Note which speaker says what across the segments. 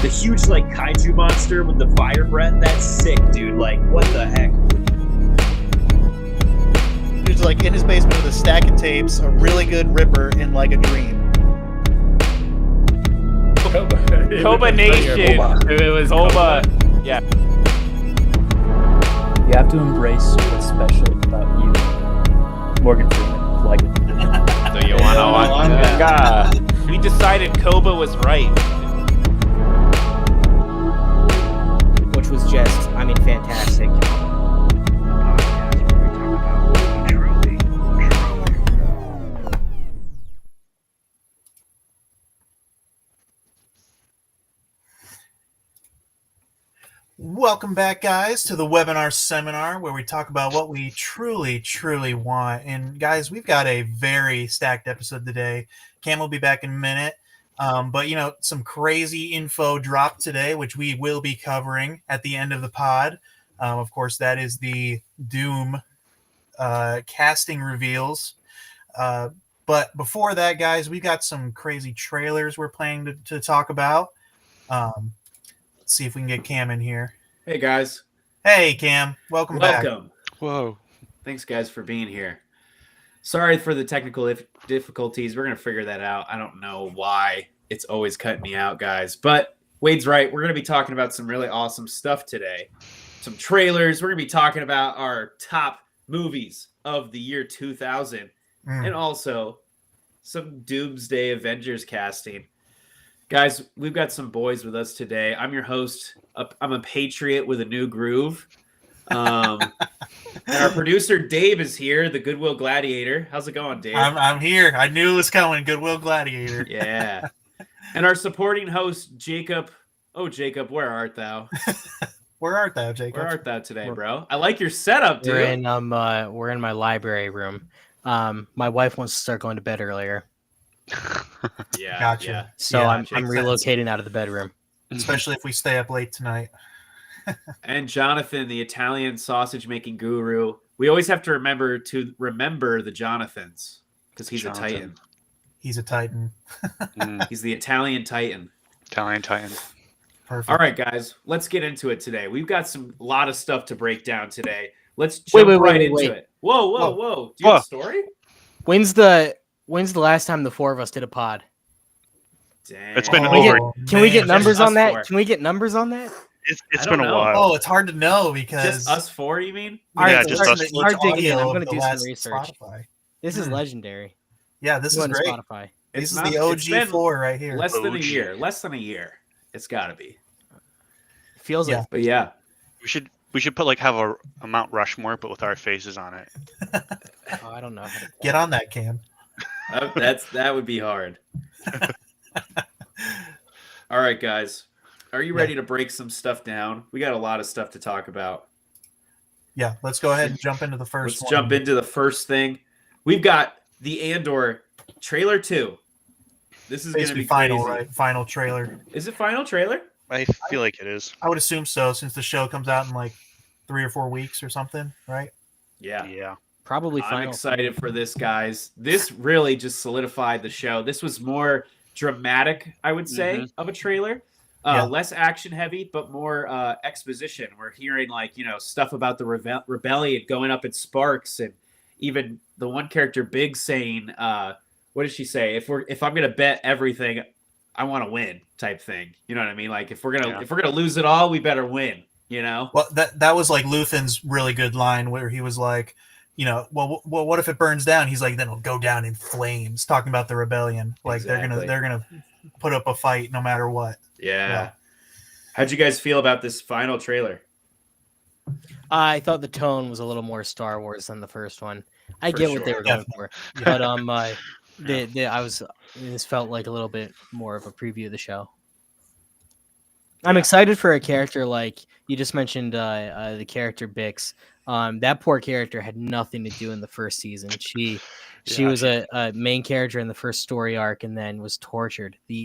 Speaker 1: the huge like kaiju monster with the fire breath. That's sick, dude. Like, what the heck?
Speaker 2: He's like in his basement with a stack of tapes, a really good ripper, and like a dream.
Speaker 3: Koba Nation. It was Koba. Yeah.
Speaker 4: You have to embrace what's special about you. Morgan Freeman, like it.
Speaker 3: So you wanna watch that? We decided Koba was right.
Speaker 5: Which was just, I mean, fantastic.
Speaker 2: Welcome back, guys, to the webinar seminar where we talk about what we truly, truly want. And guys, we've got a very stacked episode today. Cam will be back in a minute. But, you know, some crazy info dropped today, which we will be covering at the end of the pod. Of course, that is the Doom casting reveals. But before that, guys, we got some crazy trailers we're planning to talk about. Let's see if we can get Cam in here.
Speaker 6: Hey, guys.
Speaker 2: Hey, Cam. Welcome back.
Speaker 6: Whoa. Thanks, guys, for being here. Sorry for the technical difficulties. We're going to figure that out. I don't know why it's always cutting me out, guys. But Wade's right. We're going to be talking about some really awesome stuff today. Some trailers. We're going to be talking about our top movies of the year 2000. And also some Doomsday Avengers casting. Guys, we've got some boys with us today. I'm your host. I'm a patriot with a new groove. And our producer, Dave, is here, the Goodwill Gladiator. How's it going, Dave?
Speaker 2: I'm here. I knew it was coming. Goodwill Gladiator.
Speaker 6: Yeah. And our supporting host, Jacob. Oh, Jacob, where art thou?
Speaker 2: Where art thou, Jacob?
Speaker 6: Where art thou today, bro? I like your setup, dude.
Speaker 5: We're in my library room. My wife wants to start going to bed earlier.
Speaker 6: Yeah,
Speaker 2: Gotcha.
Speaker 6: yeah.
Speaker 5: So
Speaker 2: Yeah,
Speaker 5: I'm
Speaker 2: makes sense.
Speaker 5: relocating out of the bedroom.
Speaker 2: Especially if we stay up late tonight.
Speaker 6: And Jonathan, the Italian sausage-making guru. We always have to remember the Jonathans because he's a Titan.
Speaker 2: He's a Titan.
Speaker 6: He's the Italian Titan.
Speaker 7: Italian Titan.
Speaker 2: Perfect.
Speaker 6: All right, guys, let's get into it today. We've got a lot of stuff to break down today. Let's jump right into it. Whoa. Do you have a story?
Speaker 5: When's the last time the four of us did a pod?
Speaker 6: Dang.
Speaker 7: It's been
Speaker 5: Can we get
Speaker 2: man,
Speaker 5: numbers
Speaker 6: just
Speaker 5: on
Speaker 6: us
Speaker 5: that?
Speaker 6: four.
Speaker 5: Can we get numbers on that?
Speaker 7: It's
Speaker 6: I
Speaker 7: been
Speaker 6: don't
Speaker 7: a
Speaker 6: know.
Speaker 7: while.
Speaker 2: Oh, it's hard to know because
Speaker 6: Just us four, you mean?
Speaker 7: Yeah,
Speaker 2: to
Speaker 7: just
Speaker 2: listen
Speaker 7: us.
Speaker 2: to each
Speaker 5: Hard digging in.
Speaker 2: audio
Speaker 5: I'm
Speaker 2: of
Speaker 5: gonna
Speaker 2: the
Speaker 5: do some
Speaker 2: last
Speaker 5: research.
Speaker 2: Spotify.
Speaker 5: This is legendary.
Speaker 2: Yeah, this is
Speaker 5: Going to
Speaker 2: great.
Speaker 5: Spotify.
Speaker 2: This is
Speaker 6: It's
Speaker 2: the
Speaker 6: not- it's been
Speaker 2: OG4 right here.
Speaker 6: Less than a
Speaker 7: OG.
Speaker 6: year. Less than a year. It's got to be.
Speaker 5: Feels
Speaker 2: Yeah.
Speaker 5: like
Speaker 6: But yeah.
Speaker 7: We should have a Mount Rushmore, but with our faces on it.
Speaker 5: I don't know. How to
Speaker 2: Get on that, Cam.
Speaker 6: That would be hard. All right, guys. Are you ready to break some stuff down? We got a lot of stuff to talk about.
Speaker 2: Yeah, let's go ahead and jump into the first
Speaker 6: Let's
Speaker 2: one.
Speaker 6: jump into the first thing. We've got the Andor trailer 2. This is going to
Speaker 2: Basically
Speaker 6: be
Speaker 2: final,
Speaker 6: crazy.
Speaker 2: right? Final trailer.
Speaker 6: Is it final trailer?
Speaker 7: I feel like it is.
Speaker 2: I would assume so, since the show comes out in like 3 or 4 weeks or something, right?
Speaker 6: Yeah.
Speaker 7: Yeah.
Speaker 5: Probably
Speaker 6: I'm
Speaker 5: final.
Speaker 6: excited for this, guys. This really just solidified the show. This was more dramatic, I would say, of a trailer.
Speaker 2: Yeah.
Speaker 6: Less action heavy, but more exposition. We're hearing stuff about the rebellion going up in sparks, and even the one character Big saying, what did she say? If I'm gonna bet everything, I want to win, type thing. You know what I mean? Like if we're gonna lose it all, we better win. You know?
Speaker 2: Well, that was like Luthen's really good line where he was like, well, what if it burns down? He's like, then it'll go down in flames. Talking about the rebellion, like
Speaker 6: Exactly.
Speaker 2: they're gonna put up a fight no matter what.
Speaker 6: Yeah. How'd you guys feel about this final trailer?
Speaker 5: I thought the tone was a little more Star Wars than the first one. I
Speaker 6: For
Speaker 5: get what they
Speaker 6: sure.
Speaker 5: were going for, but this felt like a little bit more of a preview of the show. I'm excited for a character like you just mentioned, the character Bix. That poor character had nothing to do in the first season. She was a main character in the first story arc, and then was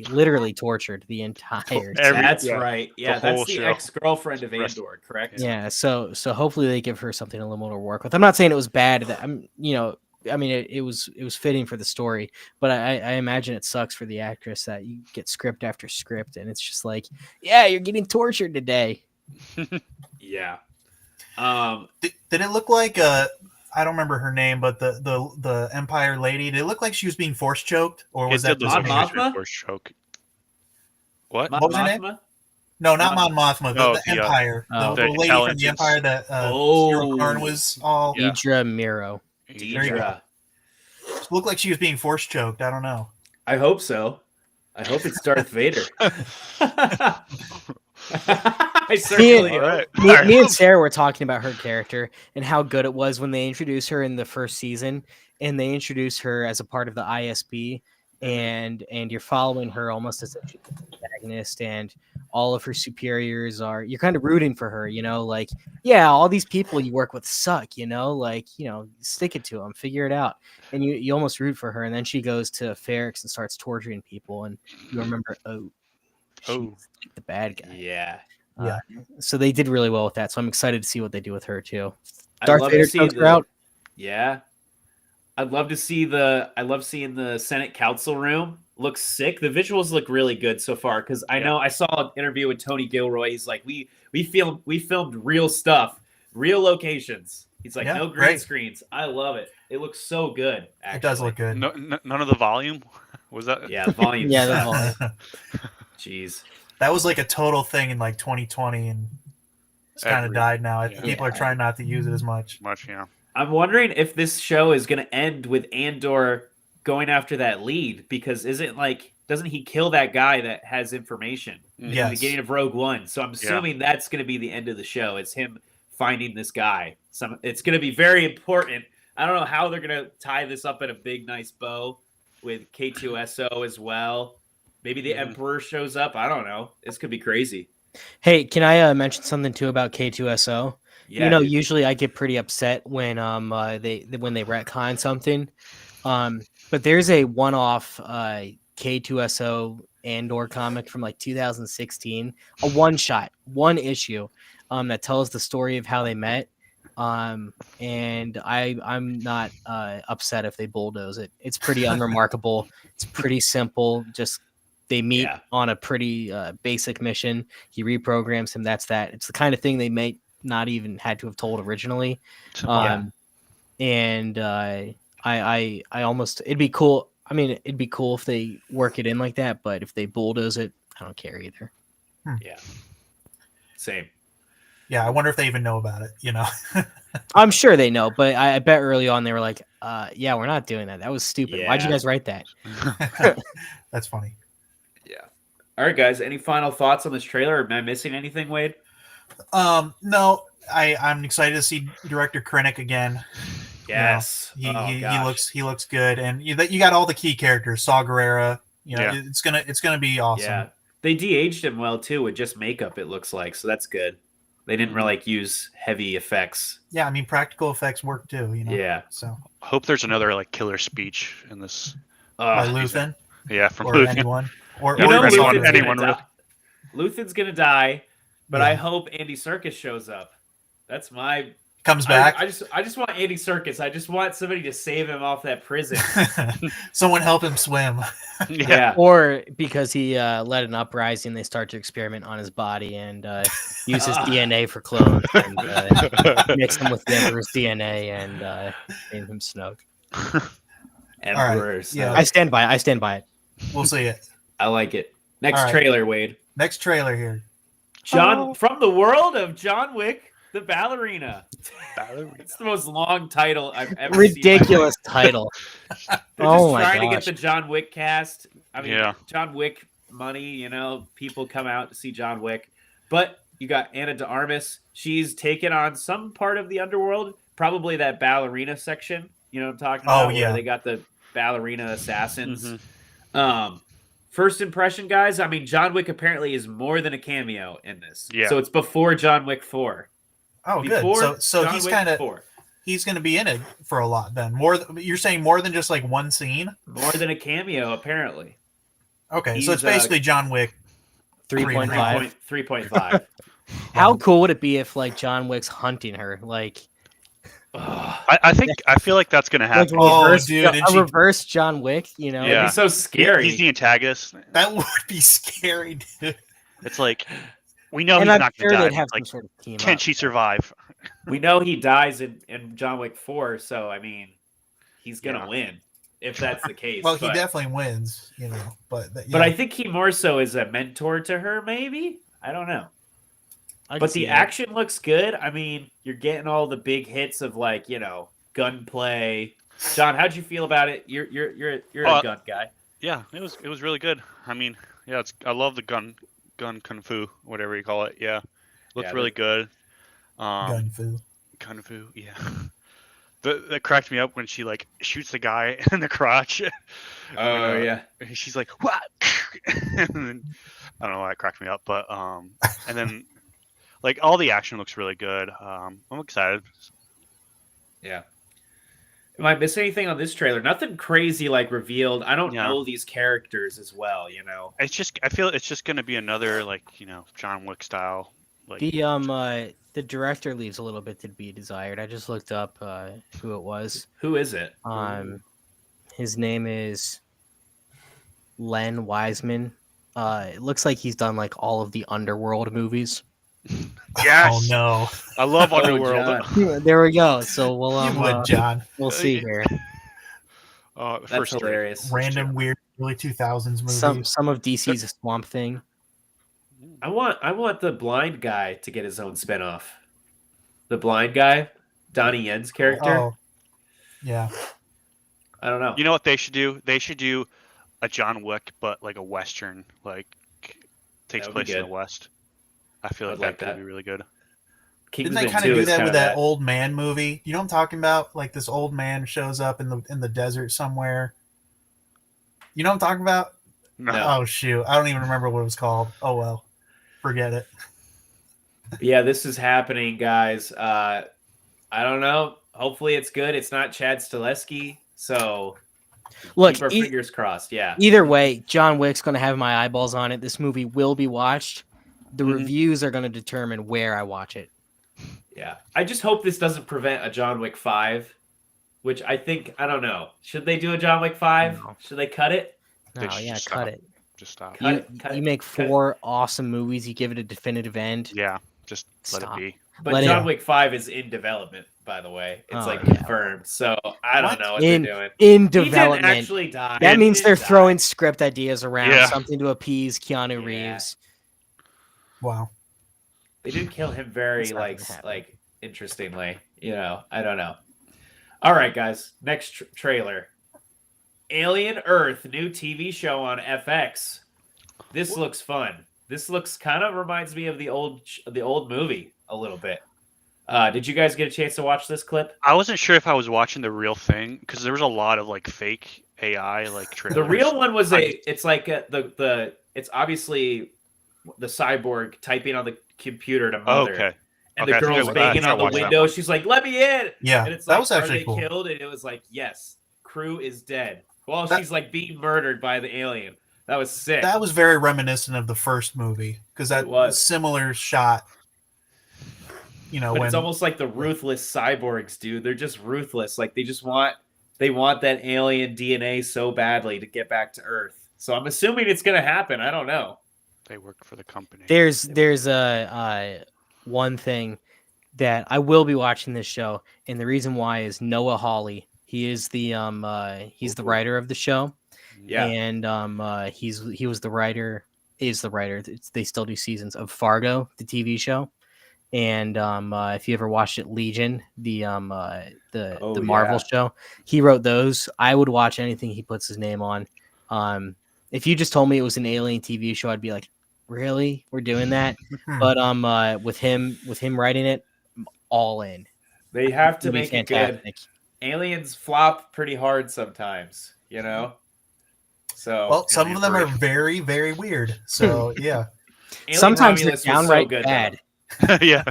Speaker 5: literally tortured the entire time.
Speaker 6: That's right. Yeah,
Speaker 7: The whole
Speaker 6: that's the
Speaker 7: show.
Speaker 6: ex-girlfriend of Andor, correct?
Speaker 5: Yeah, so hopefully they give her something a little more to work with. I'm not saying it was bad. I mean, it was fitting for the story, but I imagine it sucks for the actress that you get script after script, and it's just like, yeah, you're getting tortured today.
Speaker 6: Yeah.
Speaker 2: Did it look like I don't remember her name, but the Empire lady? Did it look like she was being force choked, or was that
Speaker 6: Mon Mothma?
Speaker 7: Force choke. What?
Speaker 2: What was her name?
Speaker 6: Mothma?
Speaker 2: No, not Mon Mothma.
Speaker 7: No,
Speaker 2: The Empire.
Speaker 5: the
Speaker 2: The lady from the
Speaker 7: intelligence.
Speaker 2: Empire that Zero Karn was all.
Speaker 7: Yeah.
Speaker 5: Idra Miro.
Speaker 2: There you go.
Speaker 6: Deidre.
Speaker 2: Looked like she was being force choked. I don't know.
Speaker 6: I hope so. I hope it's Darth Vader. I certainly
Speaker 7: All right.
Speaker 5: Me and Sarah were talking about her character and how good it was when they introduced her in the first season, and they introduced her as a part of the ISB, and you're following her almost as a protagonist, and all of her superiors you're kind of rooting for her, like, yeah, all these people you work with suck, like, stick it to them, figure it out, and you almost root for her, and then she goes to Ferrix and starts torturing people, and you remember, she's the bad guy.
Speaker 6: Yeah.
Speaker 5: So they did really well with that. So I'm excited to see what they do with her too.
Speaker 6: I'd
Speaker 5: Darth
Speaker 6: love
Speaker 5: Vader
Speaker 6: to see
Speaker 5: choked her out.
Speaker 6: Yeah. I love seeing the Senate Council room. Looks sick. The visuals look really good so far, because I know I saw an interview with Tony Gilroy. He's like, we filmed real stuff, real locations. He's like, no green screens. I love it. It looks so good. Actually.
Speaker 2: It does look good.
Speaker 7: No, none of the volume was that?
Speaker 6: Yeah, volume.
Speaker 5: Yeah,
Speaker 6: sucks.
Speaker 5: the
Speaker 6: Jeez.
Speaker 2: That was like a total thing in like 2020, and it's kind of died now. People are trying not to use it as much.
Speaker 7: Yeah.
Speaker 6: I'm wondering if this show is going to end with Andor going after that lead, because doesn't he kill that guy that has information in the beginning of Rogue One? So I'm assuming that's going to be the end of the show. It's him finding this guy. It's going to be very important. I don't know how they're going to tie this up in a big, nice bow with K2SO as well. Maybe the Emperor shows up. I don't know. This could be crazy.
Speaker 5: Hey, can I mention something too about K2SO?
Speaker 6: Yeah,
Speaker 5: usually I get pretty upset when they retcon something. But there's a one-off K2SO Andor comic from like 2016, a one-shot, one issue, that tells the story of how they met. And I'm not upset if they bulldoze it. It's pretty unremarkable. It's pretty simple. Just they meet on a pretty basic mission. He reprograms him. That's that. It's the kind of thing they may not even had to have told originally. And I almost, it'd be cool. I mean, it'd be cool if they work it in like that, but if they bulldoze it, I don't care either.
Speaker 6: Yeah. Same.
Speaker 2: Yeah, I wonder if they even know about it,
Speaker 5: I'm sure they know, but I bet early on they were like, yeah, we're not doing that. That was stupid.
Speaker 6: Yeah.
Speaker 5: Why'd you guys write that?
Speaker 2: That's funny.
Speaker 6: Yeah. All right, guys. Any final thoughts on this trailer? Am I missing anything, Wade?
Speaker 2: No, I'm excited to see director Krennic again.
Speaker 6: Yes.
Speaker 2: He looks good, and you got all the key characters. Saw Gerrera. It's gonna be awesome.
Speaker 6: Yeah. They de-aged him well too with just makeup. It looks like, so that's good. They didn't really use heavy effects.
Speaker 2: Yeah, I mean practical effects work too.
Speaker 6: Yeah.
Speaker 2: So
Speaker 7: Hope there's another killer speech in this.
Speaker 2: by Luthen.
Speaker 7: Yeah, from
Speaker 2: Or
Speaker 7: Luthen.
Speaker 2: anyone. Or
Speaker 7: anyone really.
Speaker 6: Luthen's gonna die, but I hope Andy Serkis shows up. That's my
Speaker 2: comes back.
Speaker 6: I just want Andy Serkis. I just want somebody to save him off that prison.
Speaker 2: Someone help him swim.
Speaker 6: Yeah.
Speaker 5: Or because he led an uprising, they start to experiment on his body and use his DNA for clones and mix them with the Emperor's DNA and name him Snoke.
Speaker 6: Emperors.
Speaker 2: Yeah.
Speaker 5: I stand by it.
Speaker 2: We'll see it.
Speaker 6: I like it. Next
Speaker 2: All right.
Speaker 6: trailer, Wade.
Speaker 2: Next trailer here.
Speaker 6: From the world of John Wick, the Ballerina. It's the most long title I've ever
Speaker 5: Ridiculous title.
Speaker 6: They're
Speaker 5: Oh
Speaker 6: just
Speaker 5: my
Speaker 6: trying to get
Speaker 5: gosh.
Speaker 6: the John Wick cast. I mean,
Speaker 7: Yeah.
Speaker 6: John Wick money, people come out to see John Wick. But you got Anna de Armas. She's taken on some part of the underworld, probably that ballerina section. You know what I'm talking about?
Speaker 2: Oh, yeah.
Speaker 6: Where they got the ballerina assassins. First impression, guys, I mean, John Wick apparently is more than a cameo in this.
Speaker 7: Yeah.
Speaker 6: So it's before John Wick 4.
Speaker 2: Oh,
Speaker 6: Before
Speaker 2: good. So
Speaker 6: John
Speaker 2: he's
Speaker 6: Wick
Speaker 2: kind of
Speaker 6: 4.
Speaker 2: he's going to be in it for a lot then. You're saying more than just like one scene?
Speaker 6: More than a cameo, apparently.
Speaker 2: Okay,
Speaker 6: He's,
Speaker 2: so it's basically John Wick
Speaker 5: 3.5.
Speaker 6: 3.5.
Speaker 5: How cool would it be if like John Wick's hunting her? Like
Speaker 7: I feel like that's gonna happen.
Speaker 2: and
Speaker 5: reverse John Wick. You know,
Speaker 7: Yeah.
Speaker 6: It'd be so scary.
Speaker 7: He's the antagonist.
Speaker 2: that would be scary, dude.
Speaker 7: It's like we know
Speaker 5: and
Speaker 7: he's
Speaker 5: I'm
Speaker 7: not
Speaker 5: sure
Speaker 7: gonna
Speaker 5: they'd
Speaker 7: die.
Speaker 5: have
Speaker 7: Like,
Speaker 5: some sort of team
Speaker 7: can
Speaker 5: up.
Speaker 7: she survive?
Speaker 6: We know he dies in John Wick 4, so I mean, he's gonna win if that's the case.
Speaker 2: Well, he definitely wins, you know. But
Speaker 6: I think he more so is a mentor to her. Maybe I don't know. But the action looks good. I mean, you're getting all the big hits of like gunplay. John, how'd you feel about it? You're a gun guy.
Speaker 7: Yeah, it was really good. I mean, yeah, I love the gun kung fu, whatever you call it. Yeah, looked really good.
Speaker 2: Gun fu.
Speaker 7: Kung fu, yeah. That cracked me up when she like shoots the guy in the crotch.
Speaker 6: Oh yeah.
Speaker 7: She's like, what? And then, I don't know why it cracked me up, but and then like all the action looks really good. I'm excited.
Speaker 6: Yeah. Am I missing anything on this trailer? Nothing crazy like revealed. I don't know these characters as well, you know.
Speaker 7: I feel it's just gonna be another like, John Wick style. Like
Speaker 5: The director leaves a little bit to be desired. I just looked up who it was.
Speaker 6: Who is it?
Speaker 5: His name is Len Wiseman. It looks like he's done like all of the Underworld movies.
Speaker 7: Yes.
Speaker 2: Oh no.
Speaker 7: I love Underworld.
Speaker 5: There we go. So we'll
Speaker 2: John.
Speaker 5: We'll see here.
Speaker 6: That's hilarious.
Speaker 2: Random weird early 2000s movie.
Speaker 5: Some of DC's Swamp Thing.
Speaker 6: I want the blind guy to get his own spinoff. The blind guy, Donnie Yen's character.
Speaker 2: Oh. Yeah.
Speaker 6: I don't know.
Speaker 7: You know what they should do? They should do a John Wick, but like a Western, like takes place in the West. I feel like that could be really good.
Speaker 2: Didn't they kind of do that with that old man movie? You know what I'm talking about? Like this old man shows up in the desert somewhere. You know what I'm talking about?
Speaker 7: No.
Speaker 2: Oh shoot, I don't even remember what it was called. Oh well, forget it.
Speaker 6: Yeah, this is happening, guys. I don't know. Hopefully it's good. It's not Chad Stileski, so
Speaker 5: look,
Speaker 6: keep our fingers crossed. Yeah.
Speaker 5: Either way, John Wick's going to have my eyeballs on it. This movie will be watched. The reviews are going to determine where I watch it.
Speaker 6: Yeah. I just hope this doesn't prevent a John Wick 5, which I don't know. Should they do a John Wick 5? No. Should they cut it?
Speaker 5: No, yeah, cut it.
Speaker 7: Just stop.
Speaker 5: You make 4 awesome movies. You give it a definitive end.
Speaker 7: Yeah, just let it be.
Speaker 6: But John Wick 5 is in development, by the way. It's confirmed. So I don't know what they're doing.
Speaker 5: In development.
Speaker 6: He didn't actually die.
Speaker 5: That means they're throwing script ideas around, something to appease Keanu Reeves.
Speaker 2: Wow.
Speaker 6: They did kill him very like interestingly. I don't know. All right, guys. Next trailer. Alien Earth, new TV show on FX. This looks fun. This looks kind of reminds me of the old movie a little bit. Did you guys get a chance to watch this clip?
Speaker 7: I wasn't sure if I was watching the real thing because there was a lot of like fake AI like trailers.
Speaker 6: The real one was it's like it's obviously the cyborg typing on the computer to mother.
Speaker 7: Okay.
Speaker 6: And the girl's banging on the window. She's like, "Let me in."
Speaker 2: Yeah,
Speaker 6: and it's
Speaker 2: that
Speaker 6: like,
Speaker 2: was actually
Speaker 6: are they
Speaker 2: cool.
Speaker 6: killed? And it was like, yes, crew is dead. While she's like being murdered by the alien. That was sick.
Speaker 2: That was very reminiscent of the first movie because that was similar shot.
Speaker 6: But it's almost like the ruthless cyborgs, dude. They're just ruthless. Like they want that alien DNA so badly to get back to Earth. So I'm assuming it's gonna happen. I don't know.
Speaker 7: They work for the company.
Speaker 5: There's a one thing that I will be watching this show, and the reason why is Noah Hawley. He is he's the writer of the show.
Speaker 6: Yeah.
Speaker 5: And he was the writer. They still do seasons of Fargo, the TV show. And if you ever watched it, Legion, the Marvel show, he wrote those. I would watch anything he puts his name on. If you just told me it was an alien TV show, I'd be like, really? We're doing that? But with him writing it, I'm all in.
Speaker 6: They have to make it good. Aliens flop pretty hard sometimes, So
Speaker 2: some of them are very, very weird. So yeah.
Speaker 5: Sometimes they're downright bad.
Speaker 7: Yeah.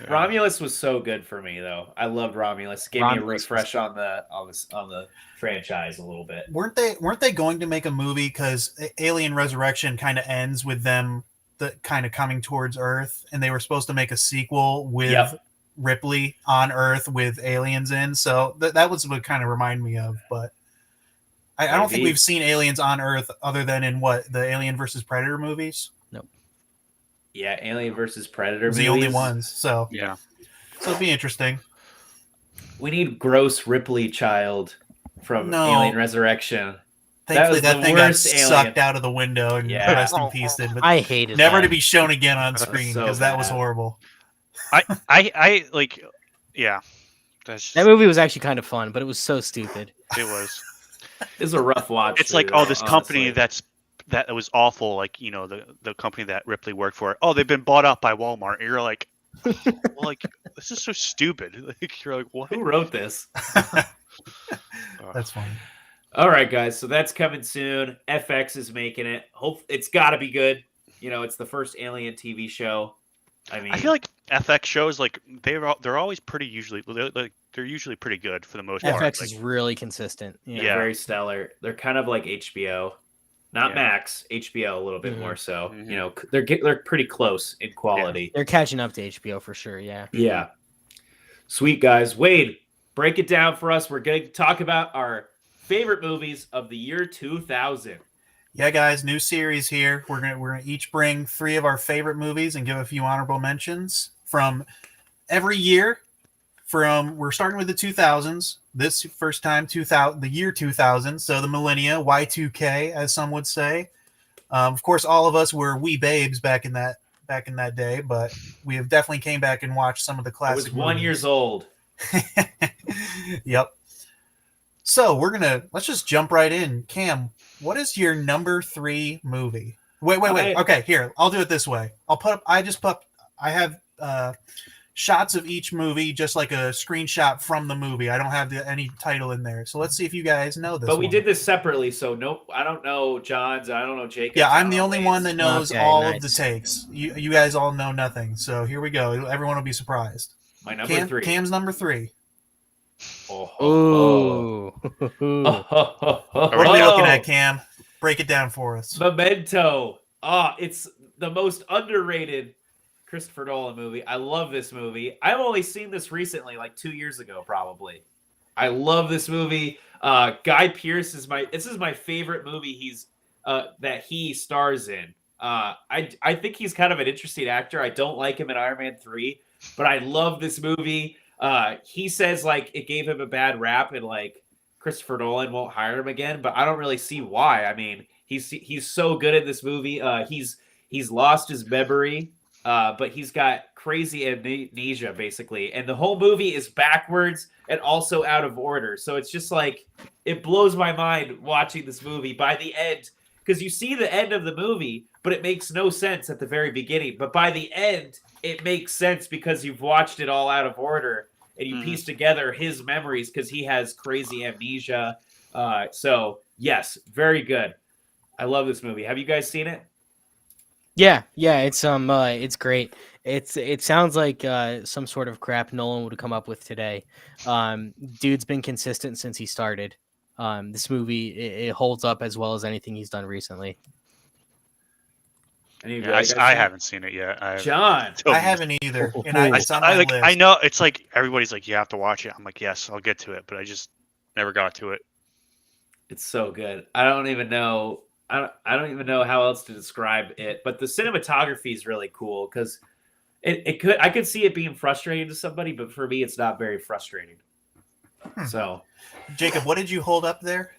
Speaker 6: Romulus was so good for me though. I loved Romulus. Gave me a refresh on the franchise a little bit.
Speaker 2: Weren't they going to make a movie because Alien Resurrection kind of ends with them kind of coming towards Earth, and they were supposed to make a sequel with Ripley on Earth with aliens in. So that was what kind of reminded me of. But I don't think
Speaker 6: Maybe.
Speaker 2: we've seen aliens on Earth other than in the Alien versus Predator movies.
Speaker 6: Yeah, Alien versus Predator
Speaker 2: It's
Speaker 6: movies.
Speaker 2: the only ones. So
Speaker 7: Yeah.
Speaker 2: it'll be interesting.
Speaker 6: We need gross Ripley child from
Speaker 2: No.
Speaker 6: Alien Resurrection.
Speaker 2: Thankfully,
Speaker 6: was
Speaker 2: that
Speaker 6: the
Speaker 2: thing got
Speaker 6: worst Alien.
Speaker 2: sucked out of the window and
Speaker 6: Yeah.
Speaker 2: rest in peace. But
Speaker 5: I hated
Speaker 2: never
Speaker 5: that.
Speaker 2: to be shown again on screen
Speaker 6: so
Speaker 2: because that was
Speaker 6: bad.
Speaker 2: horrible.
Speaker 7: I like, yeah. That's
Speaker 5: That movie was actually kind of fun, but it was so stupid.
Speaker 7: it was.
Speaker 6: It's a rough watch.
Speaker 7: It's like,
Speaker 6: though,
Speaker 7: oh, this company
Speaker 6: honestly.
Speaker 7: that was awful. Like, you know, the company that Ripley worked for. Oh, they've been bought up by Walmart. And you're like, well, like, this is so stupid. Like, you're like, what?
Speaker 6: Who wrote this?
Speaker 2: That's funny.
Speaker 6: All right, guys. So that's coming soon. FX is making it. Hope it's got to be good. You know, it's the first Alien TV show. I mean,
Speaker 7: I feel like FX shows, like, they're always pretty they're usually pretty good for the most part.
Speaker 5: FX
Speaker 7: Like,
Speaker 5: is really consistent.
Speaker 6: they're
Speaker 7: Yeah.
Speaker 6: very stellar. They're kind of like HBO, not
Speaker 7: Yeah.
Speaker 6: Max. HBO a little bit
Speaker 5: Mhm.
Speaker 6: more so.
Speaker 7: Mhm.
Speaker 6: You know, they're pretty close in quality.
Speaker 5: They're catching up to HBO for sure. Yeah.
Speaker 6: Yeah. Sweet, guys. Wade, break it down for us. We're going to talk about our favorite movies of the year 2000.
Speaker 2: Yeah, guys, new series here. We're gonna each bring 3 of our favorite movies and give a few honorable mentions from every year. We're starting with the 2000s. This first time, the year 2000, so the millennia, Y2K, as some would say. Of course, all of us were wee babes back in that day, but we have definitely came back and watched some of the
Speaker 6: I
Speaker 2: classic.
Speaker 6: was 1 year old.
Speaker 2: Yep. So let's just jump right in. Cam, what is your number 3 movie? Wait. Okay, here, I'll do it this way. I have shots of each movie, just like a screenshot from the movie. I don't have any title in there. So let's see if you guys know this.
Speaker 6: But we
Speaker 2: one.
Speaker 6: did this separately, so nope. I don't know John's. I don't know Jacob's.
Speaker 2: Yeah,
Speaker 6: I
Speaker 2: I'm
Speaker 6: don't
Speaker 2: the
Speaker 6: know
Speaker 2: only
Speaker 6: Wade's.
Speaker 2: one that knows
Speaker 5: Okay,
Speaker 2: all
Speaker 5: nice.
Speaker 2: of the takes. You guys all know nothing. So here we go. Everyone will be surprised.
Speaker 6: My number 3.
Speaker 2: Cam's number 3.
Speaker 6: Oh,
Speaker 5: Ooh.
Speaker 2: What are we looking at, Cam? Break it down for us.
Speaker 6: Memento. It's the most underrated Christopher Nolan movie. I love this movie. I've only seen this recently, like 2 years ago, probably. I love this movie. Guy Pearce is my favorite movie that he stars in. I think he's kind of an interesting actor. I don't like him in Iron Man 3, but I love this movie. He says like it gave him a bad rap and like Christopher Nolan won't hire him again, but I don't really see why. I mean, he's so good in this movie. He's lost his memory, but he's got crazy amnesia basically, and the whole movie is backwards and also out of order. So it's just like it blows my mind watching this movie by the end, because you see the end of the movie, but it makes no sense at the very beginning. But by the end, it makes sense because you've watched it all out of order and you piece together his memories because he has crazy amnesia. So yes, very good. I love this movie. Have you guys seen it?
Speaker 5: Yeah, it's great. It sounds like some sort of crap Nolan would have come up with today. Dude's been consistent since he started. This movie it holds up as well as anything he's done recently.
Speaker 7: I haven't seen it yet.
Speaker 6: John,
Speaker 2: I haven't either, and it's on my
Speaker 7: like
Speaker 2: list.
Speaker 7: I know it's like everybody's like you have to watch it. I'm like yes, I'll get to it, but I just never got to it.
Speaker 6: it's so good. I don't even know how else to describe it, but the cinematography is really cool because I could see it being frustrating to somebody, but for me, it's not very frustrating. So,
Speaker 2: Jacob, what did you hold up there?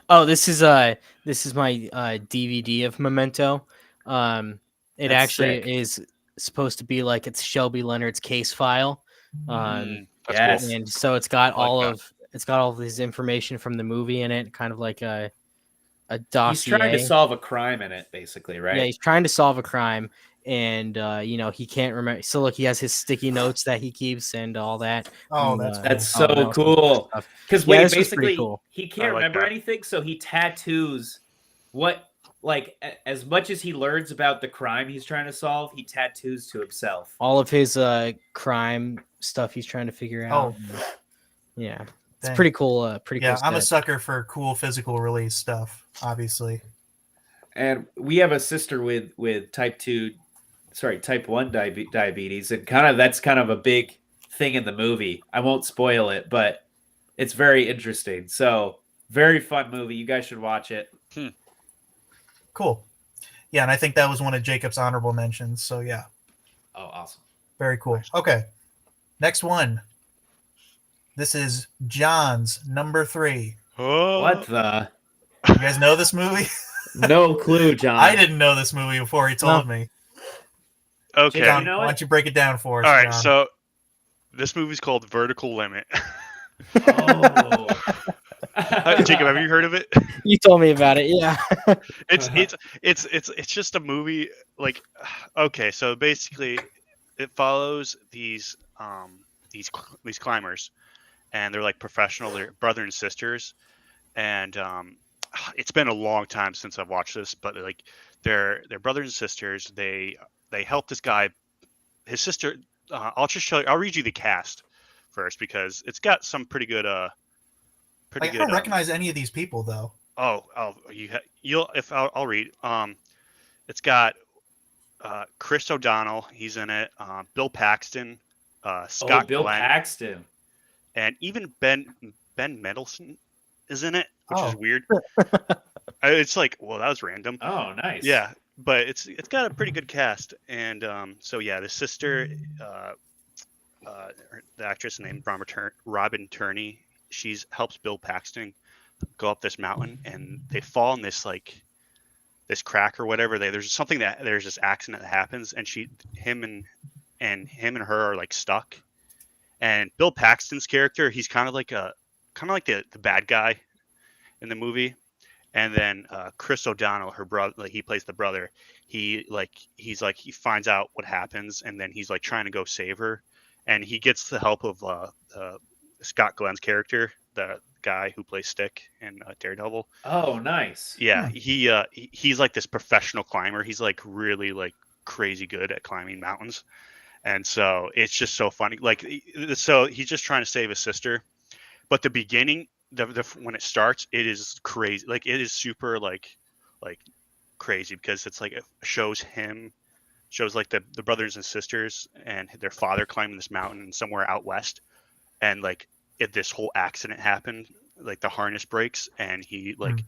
Speaker 5: Oh, this is my DVD of Memento. It
Speaker 6: That's
Speaker 5: actually
Speaker 6: sick.
Speaker 5: is supposed to be like it's Shelby Leonard's case file.
Speaker 7: That's
Speaker 6: yes.
Speaker 7: cool.
Speaker 5: And so it's got all
Speaker 7: that.
Speaker 5: of his information from the movie in it, kind of like a dossier.
Speaker 6: He's trying to solve a crime in it, basically, right?
Speaker 5: Yeah, he's trying to solve a crime, and he can't remember. So look, he has his sticky notes that he keeps and all that.
Speaker 2: Oh,
Speaker 5: And,
Speaker 2: that's
Speaker 6: That's
Speaker 5: all
Speaker 6: so
Speaker 5: that
Speaker 6: cool.
Speaker 5: stuff.
Speaker 6: Because
Speaker 5: Yeah,
Speaker 6: wait,
Speaker 5: this was pretty
Speaker 6: basically,
Speaker 5: cool.
Speaker 6: he
Speaker 7: I
Speaker 6: can't
Speaker 7: like
Speaker 6: remember
Speaker 7: that.
Speaker 6: anything, so he tattoos as much as he learns about the crime he's trying to solve, he tattoos to himself.
Speaker 5: All of his crime stuff he's trying to figure out.
Speaker 2: Oh.
Speaker 5: Yeah, it's
Speaker 2: Dang.
Speaker 5: pretty cool. Pretty
Speaker 2: Yeah,
Speaker 5: cool.
Speaker 2: I'm a
Speaker 5: set.
Speaker 2: sucker for cool physical release stuff, obviously.
Speaker 6: And we have a sister with type 1 diabetes, and that's kind of a big thing in the movie. I won't spoil it, but it's very interesting. So very fun movie. You guys should watch it.
Speaker 2: Cool. Yeah, and I think that was one of Jacob's honorable mentions. So yeah,
Speaker 6: Oh, awesome.
Speaker 2: very cool. Okay, next one. This is John's number 3.
Speaker 7: Oh,
Speaker 6: What the?
Speaker 2: You guys know this movie?
Speaker 6: No clue, John.
Speaker 2: I didn't know this movie before he told me.
Speaker 7: Okay.
Speaker 2: John,
Speaker 6: You know
Speaker 2: why
Speaker 6: it?
Speaker 2: don't you break it down for us?
Speaker 7: All right.
Speaker 2: John?
Speaker 7: So this movie's called Vertical Limit.
Speaker 6: Oh.
Speaker 7: Jacob, have you heard of it?
Speaker 5: You told me about it. Yeah.
Speaker 7: It's just a movie. Like, okay, so basically, it follows these climbers, and they're like professional. They're brother and sisters, and it's been a long time since I've watched this, but like they're brothers and sisters. They help this guy. His sister. I'll just show you. I'll read you the cast first because it's got some pretty good.
Speaker 2: I don't recognize any of these people though.
Speaker 7: I'll read. It's got Chris O'Donnell. He's in it. Bill Paxton. Scott
Speaker 6: Bill
Speaker 7: Glenn,
Speaker 6: Paxton.
Speaker 7: and even Ben Mendelsohn is in it, which is
Speaker 2: Oh.
Speaker 7: weird. It's like, well, that was random.
Speaker 6: Oh, nice.
Speaker 7: Yeah, but it's got a pretty good cast, and so yeah, the sister, the actress named Robin Turney, she's helps Bill Paxton go up this mountain, and they fall in this like this crack or whatever. There's this accident that happens, and him and her are like stuck. And Bill Paxton's character, he's kind of like the bad guy in the movie. And then Chris O'Donnell, her brother, like he plays the brother. He finds out what happens, and then he's like trying to go save her, and he gets the help of Scott Glenn's character, the guy who plays Stick in Daredevil.
Speaker 6: Oh, nice.
Speaker 7: Yeah, he's like this professional climber. He's like really like crazy good at climbing mountains, and so it's just so funny. Like, so he's just trying to save his sister, but the beginning, when it starts, it is crazy. Like, it is super like crazy because it's like it shows like the brothers and sisters and their father climbing this mountain somewhere out west, and like this whole accident happened, like the harness breaks, and he like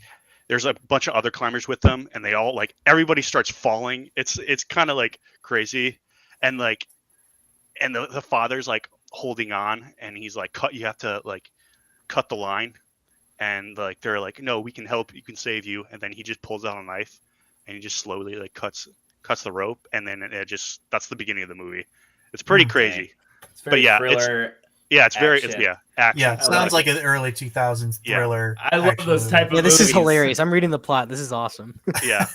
Speaker 7: there's a bunch of other climbers with them, and they all like everybody starts falling. It's kind of like crazy, and like and the father's like holding on, and he's like, you have to like cut the line, and like they're like, no, we can help, you can save you, and then he just pulls out a knife and he just slowly like cuts the rope, and then that's the beginning of the movie. It's pretty crazy.
Speaker 6: It's very thriller.
Speaker 7: It's very
Speaker 6: action.
Speaker 7: action.
Speaker 2: Yeah, it sounds like an early 2000s thriller.
Speaker 6: I love those
Speaker 2: movie.
Speaker 6: type of
Speaker 5: Yeah, this is
Speaker 6: movies.
Speaker 5: hilarious. I'm reading the plot. This is awesome.
Speaker 7: Yeah,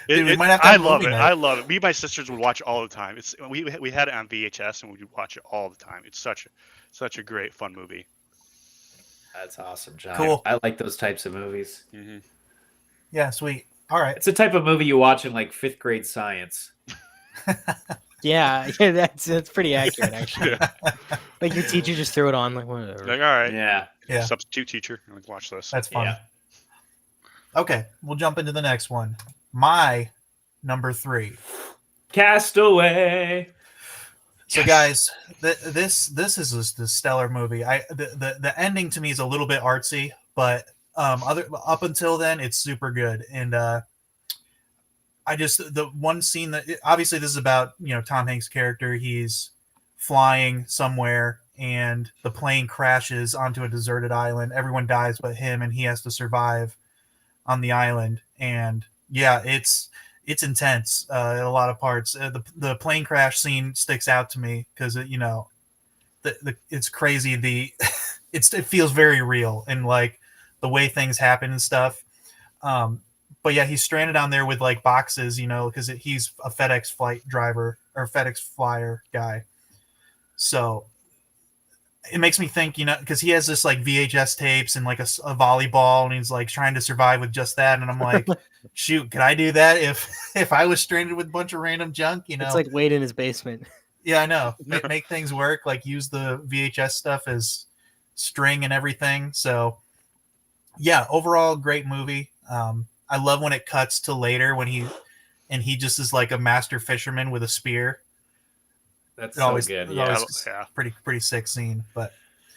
Speaker 2: Dude, we might have to
Speaker 7: I
Speaker 2: have a
Speaker 7: love
Speaker 2: movie
Speaker 7: it.
Speaker 2: night.
Speaker 7: I love it. Me and my sisters would watch it all the time. We had it on VHS and we would watch it all the time. It's such a great fun movie.
Speaker 6: That's awesome, John.
Speaker 2: Cool.
Speaker 6: I like those types of movies.
Speaker 7: Mm-hmm.
Speaker 2: Yeah, sweet. All right.
Speaker 6: It's the type of movie you watch in like 5th grade science.
Speaker 5: Yeah, that's pretty accurate actually. Like your teacher just threw it on, like whatever.
Speaker 7: Like, all right,
Speaker 6: Yeah.
Speaker 2: Yeah.
Speaker 7: substitute teacher, like watch this.
Speaker 2: That's fun.
Speaker 6: Yeah.
Speaker 2: Okay, we'll jump into the next one. My number 3.
Speaker 6: Castaway.
Speaker 2: So, guys, this is a stellar movie. The ending to me is a little bit artsy, but up until then, it's super good. And the one scene that obviously this is about, Tom Hanks' character. He's flying somewhere, and the plane crashes onto a deserted island. Everyone dies but him, and he has to survive on the island. And yeah, it's intense in a lot of parts. The plane crash scene sticks out to me because it's crazy. It feels very real, and like the way things happen and stuff. But yeah, he's stranded on there with like boxes, because he's a FedEx flight driver or FedEx flyer guy. So it makes me think, because he has this like VHS tapes and like a volleyball, and he's like trying to survive with just that. And I'm like, shoot, could I do that if I was stranded with a bunch of random junk?
Speaker 5: It's like Wade in his basement.
Speaker 2: Yeah, I know. Make things work. Like use the VHS stuff as string and everything. So yeah, overall great movie. I love when it cuts to later when he just is like a master fisherman with a spear.
Speaker 6: That's
Speaker 2: It
Speaker 6: so
Speaker 2: always,
Speaker 6: good.
Speaker 2: it
Speaker 6: Yeah.
Speaker 2: always
Speaker 7: Yeah.
Speaker 2: pretty sick scene. But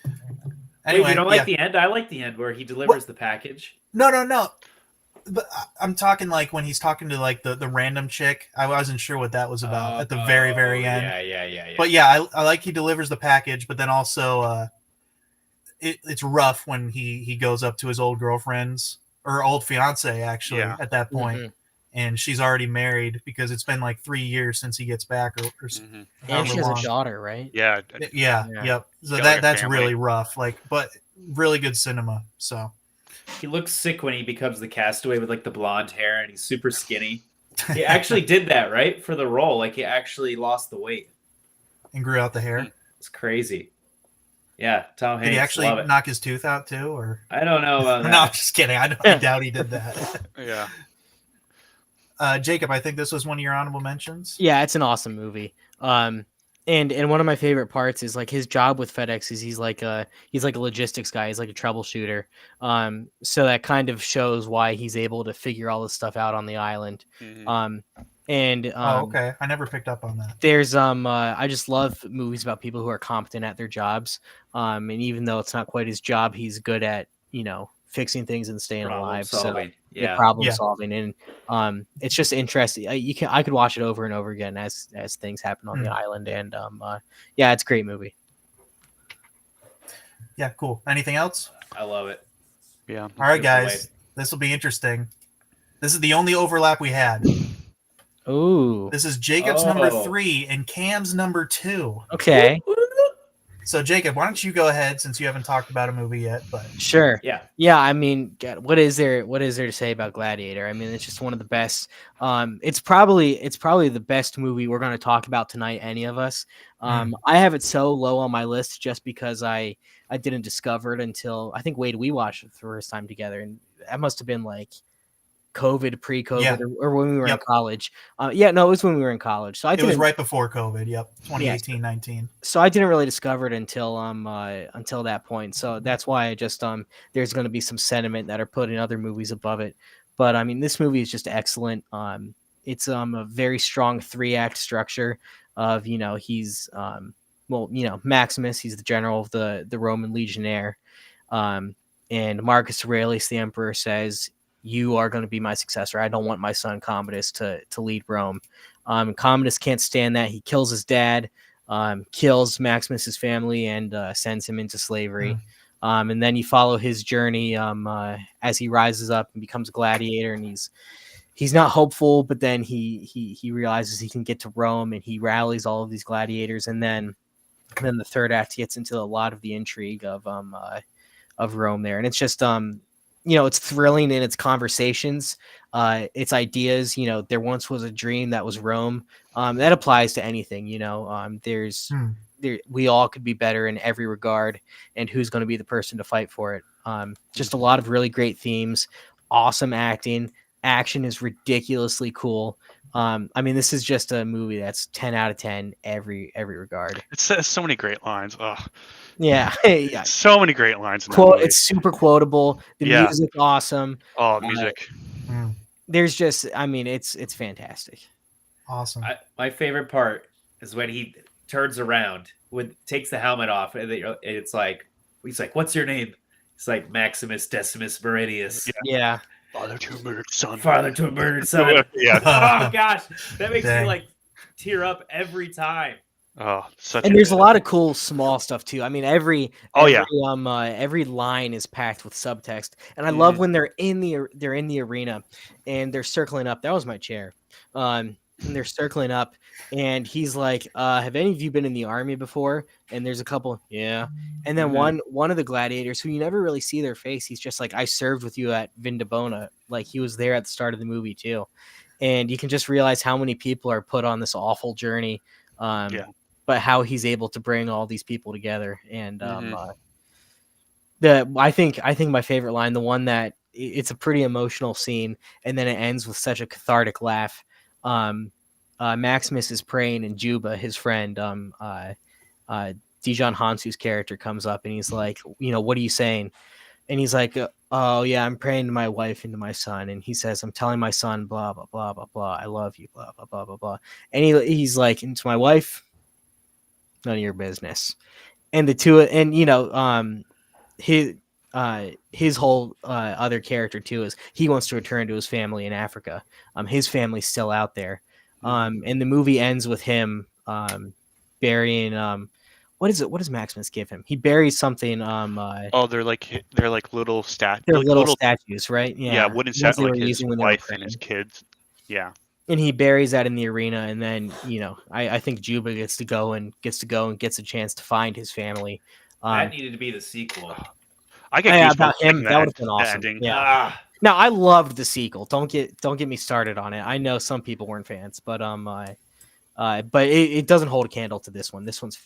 Speaker 6: Wait,
Speaker 2: anyway,
Speaker 6: you don't like
Speaker 2: yeah.
Speaker 6: the end? I like the end where he delivers the package.
Speaker 2: No. But I'm talking like when he's talking to like the random chick. I wasn't sure what that was about at the very end.
Speaker 6: Yeah.
Speaker 2: But yeah, I like he delivers the package, but then also it's rough when he goes up to his old girlfriend's or old fiance actually
Speaker 7: Yeah.
Speaker 2: at that point, and she's already married because it's been like 3 years since he gets back or
Speaker 5: And
Speaker 2: however
Speaker 5: she has
Speaker 2: long.
Speaker 5: a daughter, right?
Speaker 7: Yeah.
Speaker 2: Yeah, yep. So
Speaker 7: Got, like, a
Speaker 2: that's
Speaker 7: family.
Speaker 2: really rough. Like, but really good cinema. So
Speaker 6: He looks sick when he becomes the castaway with like the blonde hair and he's super skinny. He actually did that, right? For the role. Like he actually lost the weight.
Speaker 2: and grew out the hair.
Speaker 6: It's crazy. Yeah, Tom Hanks.
Speaker 2: Did he actually
Speaker 6: love it.
Speaker 2: knock his tooth out too, or?
Speaker 6: I don't know about that.
Speaker 2: No, I'm just kidding. I doubt he did that.
Speaker 7: Yeah.
Speaker 2: Jacob, I think this was one of your honorable mentions.
Speaker 5: Yeah, it's an awesome movie. And one of my favorite parts is like his job with FedEx is he's like a logistics guy. He's like a troubleshooter. So that kind of shows why he's able to figure all this stuff out on the island.
Speaker 2: Okay, I never picked up on that.
Speaker 5: There's I just love movies about people who are competent at their jobs. And even though it's not quite his job, he's good at, fixing things and staying alive.
Speaker 6: Solving.
Speaker 5: So problem solving, and it's just interesting. I could watch it over and over again as things happen on the island, and it's a great movie.
Speaker 2: Yeah, cool. Anything else?
Speaker 6: I love it.
Speaker 7: Yeah.
Speaker 2: All right, guys, this will be interesting. This is the only overlap we had.
Speaker 5: Ooh.
Speaker 2: This is Jacob's number 3 and Cam's number 2.
Speaker 5: Okay.
Speaker 2: So, Jacob, why don't you go ahead since you haven't talked about a movie yet? But
Speaker 5: Sure.
Speaker 6: Yeah.
Speaker 5: Yeah. I mean, what is there to say about Gladiator? I mean, it's just one of the best. It's probably the best movie we're going to talk about tonight. Any of us. I have it so low on my list just because I didn't discover it until I think Wade, we watched it the first time together, and that must have been like COVID, pre-COVID, or when we were in college. It was when we were in college. So it was
Speaker 2: right before COVID. Yep, 2018, 19.
Speaker 5: So I didn't really discover it until that point. So that's why I just there's going to be some sentiment that are putting other movies above it. But I mean, this movie is just excellent. It's a very strong 3-act structure of he's Maximus, he's the general of the Roman legionnaire, and Marcus Aurelius, the emperor, says, "You are going to be my successor. I don't want my son Commodus to lead Rome." Commodus can't stand that. He kills his dad, kills Maximus's family, and sends him into slavery. And then you follow his journey as he rises up and becomes a gladiator. And he's not hopeful, but then he realizes he can get to Rome, and he rallies all of these gladiators. And then the third act gets into a lot of the intrigue of Rome there, and it's just it's thrilling in its conversations, its ideas. There once was a dream that was Rome. That applies to anything. We all could be better in every regard, and who's going to be the person to fight for it? Just a lot of really great themes, awesome acting. Action is ridiculously cool. I mean, this is just a movie that's 10 out of 10 every regard.
Speaker 7: It says so many great lines. Oh.
Speaker 5: Yeah.
Speaker 7: So many great lines in that movie.
Speaker 5: It's super quotable. The music, awesome.
Speaker 7: Oh, music.
Speaker 5: There's just, I mean, it's fantastic.
Speaker 2: Awesome.
Speaker 6: My favorite part is when he turns around, takes the helmet off, and it's like, he's like, "What's your name?" It's like Maximus Decimus Meridius.
Speaker 5: Yeah.
Speaker 7: Father to a murdered son.
Speaker 6: Father to a murdered son.
Speaker 7: Yeah.
Speaker 6: Oh gosh, that makes me like tear up every time.
Speaker 7: Oh,
Speaker 5: there's a lot of cool small stuff too. I mean, every line is packed with subtext, and I love when they're in the arena and they're circling up. That was my chair. And they're circling up, and he's like, "Have any of you been in the army before?" And there's a couple, yeah. And then one of the gladiators, who you never really see their face, he's just like, "I served with you at Vindobona." Like he was there at the start of the movie too, and you can just realize how many people are put on this awful journey. But how he's able to bring all these people together, and I think my favorite line, the one that it's a pretty emotional scene, and then it ends with such a cathartic laugh. Maximus is praying, and Juba, his friend, Dijon Hansu's character, comes up, and he's like, "What are you saying?" And he's like, "Oh yeah, I'm praying to my wife and to my son." And he says, "I'm telling my son, blah blah blah blah blah. I love you, blah blah blah blah blah." And he's like, "And to my wife, none of your business. And the two, and his whole other character too is he wants to return to his family in Africa. His family's still out there. And the movie ends with him burying what is it? What does Maximus give him? He buries something.
Speaker 7: They're like little
Speaker 5: They're little statues, right?
Speaker 7: Yeah, wooden
Speaker 5: Ones they
Speaker 7: statue,
Speaker 5: were
Speaker 7: like his
Speaker 5: using when they were
Speaker 7: wife and his
Speaker 5: praying.
Speaker 7: kids. Yeah.
Speaker 5: And he buries that in the arena, and then I think Juba gets to go and gets a chance to find his family.
Speaker 6: That needed to be the sequel.
Speaker 7: I get
Speaker 5: Yeah,
Speaker 7: goosebumps
Speaker 5: about him.
Speaker 7: thinking
Speaker 5: That would have been
Speaker 7: the
Speaker 5: awesome.
Speaker 7: ending.
Speaker 5: Yeah.
Speaker 6: Ah,
Speaker 5: Now I loved the sequel. Don't get me started on it. I know some people weren't fans, but but it doesn't hold a candle to this one. This one's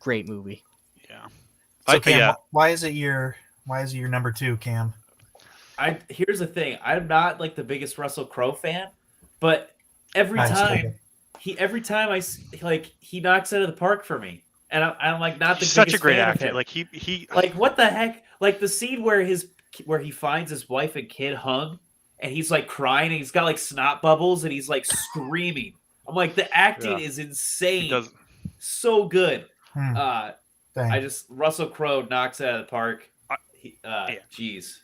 Speaker 5: great movie.
Speaker 7: Yeah.
Speaker 2: So Cam,
Speaker 7: yeah.
Speaker 2: why is it your number 2, Cam?
Speaker 6: here's the thing. I'm not like the biggest Russell Crowe fan, but every time he knocks it out of the park for me. And I'm like not the
Speaker 7: He's
Speaker 6: biggest
Speaker 7: such a great
Speaker 6: fan of
Speaker 7: actor.
Speaker 6: him.
Speaker 7: Like he
Speaker 6: Like what the heck? Like the scene where he finds his wife and kid hung, and he's like crying, and he's got like snot bubbles, and he's like screaming. I'm like, the acting is insane. So good. Russell Crowe knocks it out of the park. Jeez.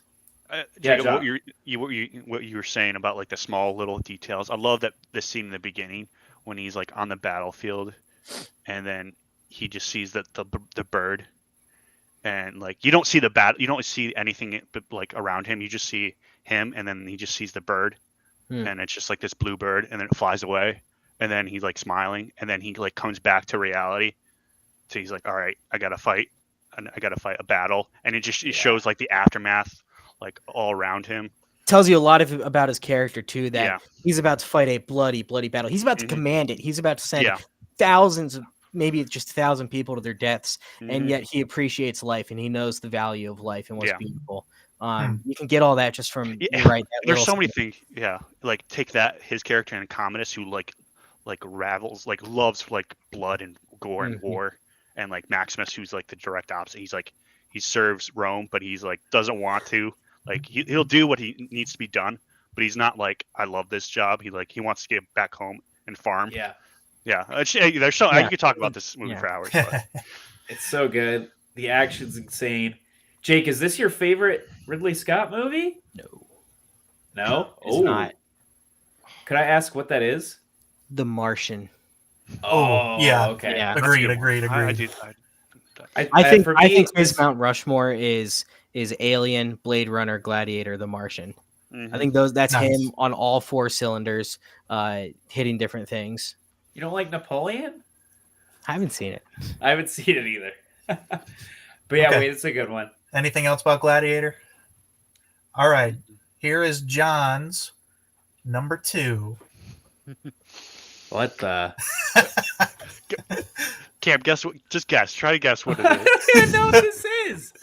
Speaker 7: Jacob,
Speaker 6: John.
Speaker 7: what you were saying about like the small little details. I love that the scene in the beginning when he's like on the battlefield, and then he just sees the bird, and like you don't see you don't see anything like around him. You just see him, and then he just sees the bird, and it's just like this blue bird, and then it flies away, and then he's like smiling, and then he like comes back to reality. So he's like, all right, I gotta fight a battle, and it shows like the aftermath, like all around him.
Speaker 5: Tells you a lot about his character too. That he's about to fight a bloody battle. He's about to command it. He's about to send thousands of, maybe just 1,000 people to their deaths, and yet he appreciates life, and he knows the value of life and what's beautiful. You can get all that just from
Speaker 7: There's so many things. Yeah, like take that his character in Commodus, who like ravels, like loves like blood and gore and war, and like Maximus, who's like the direct opposite. He's like he serves Rome, but he's like doesn't want to. Like he'll do what he needs to be done, but he's not like I love this job. He wants to get back home and farm.
Speaker 6: Yeah.
Speaker 7: There's so I could talk about this movie for hours. But.
Speaker 6: It's so good. The action's insane. Jake, is this your favorite Ridley Scott movie? No.
Speaker 5: It's not.
Speaker 6: Could I ask what that is?
Speaker 5: The Martian.
Speaker 2: Oh yeah.
Speaker 6: Okay.
Speaker 5: Yeah.
Speaker 2: Agreed.
Speaker 5: I think his Mount Rushmore is Alien, Blade Runner, Gladiator, The Martian. I think that's him on all 4 cylinders, hitting different things.
Speaker 6: You don't like Napoleon?
Speaker 5: I haven't seen it.
Speaker 6: I haven't seen it either. But yeah, wait, it's a good one.
Speaker 2: Anything else about Gladiator? All right. Here is John's number 2.
Speaker 6: What the?
Speaker 7: Cam, guess what? Just guess. Try to guess what it is.
Speaker 6: I don't even know what this is.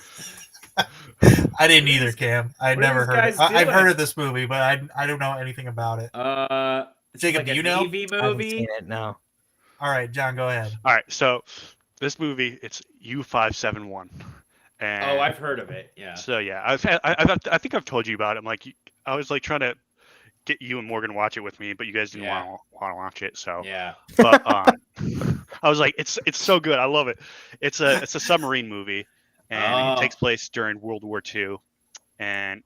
Speaker 2: I didn't either, Cam. I'd never heard it. I've
Speaker 6: doing?
Speaker 2: heard of this movie, but I don't know anything about it. Jacob,
Speaker 6: like
Speaker 2: do you
Speaker 6: a
Speaker 2: know?
Speaker 6: Navy
Speaker 5: I haven't
Speaker 6: movie?
Speaker 5: seen it, no.
Speaker 2: All right, John, go ahead.
Speaker 7: All right, so this movie, it's U-571. And
Speaker 6: I've heard of it. Yeah.
Speaker 7: So yeah, I think I've told you about it. I'm like, I was like trying to get you and Morgan to watch it with me, but you guys didn't want to watch it. So
Speaker 6: yeah.
Speaker 7: But I was like, it's so good. I love it. It's a submarine movie, and it takes place during World War II, and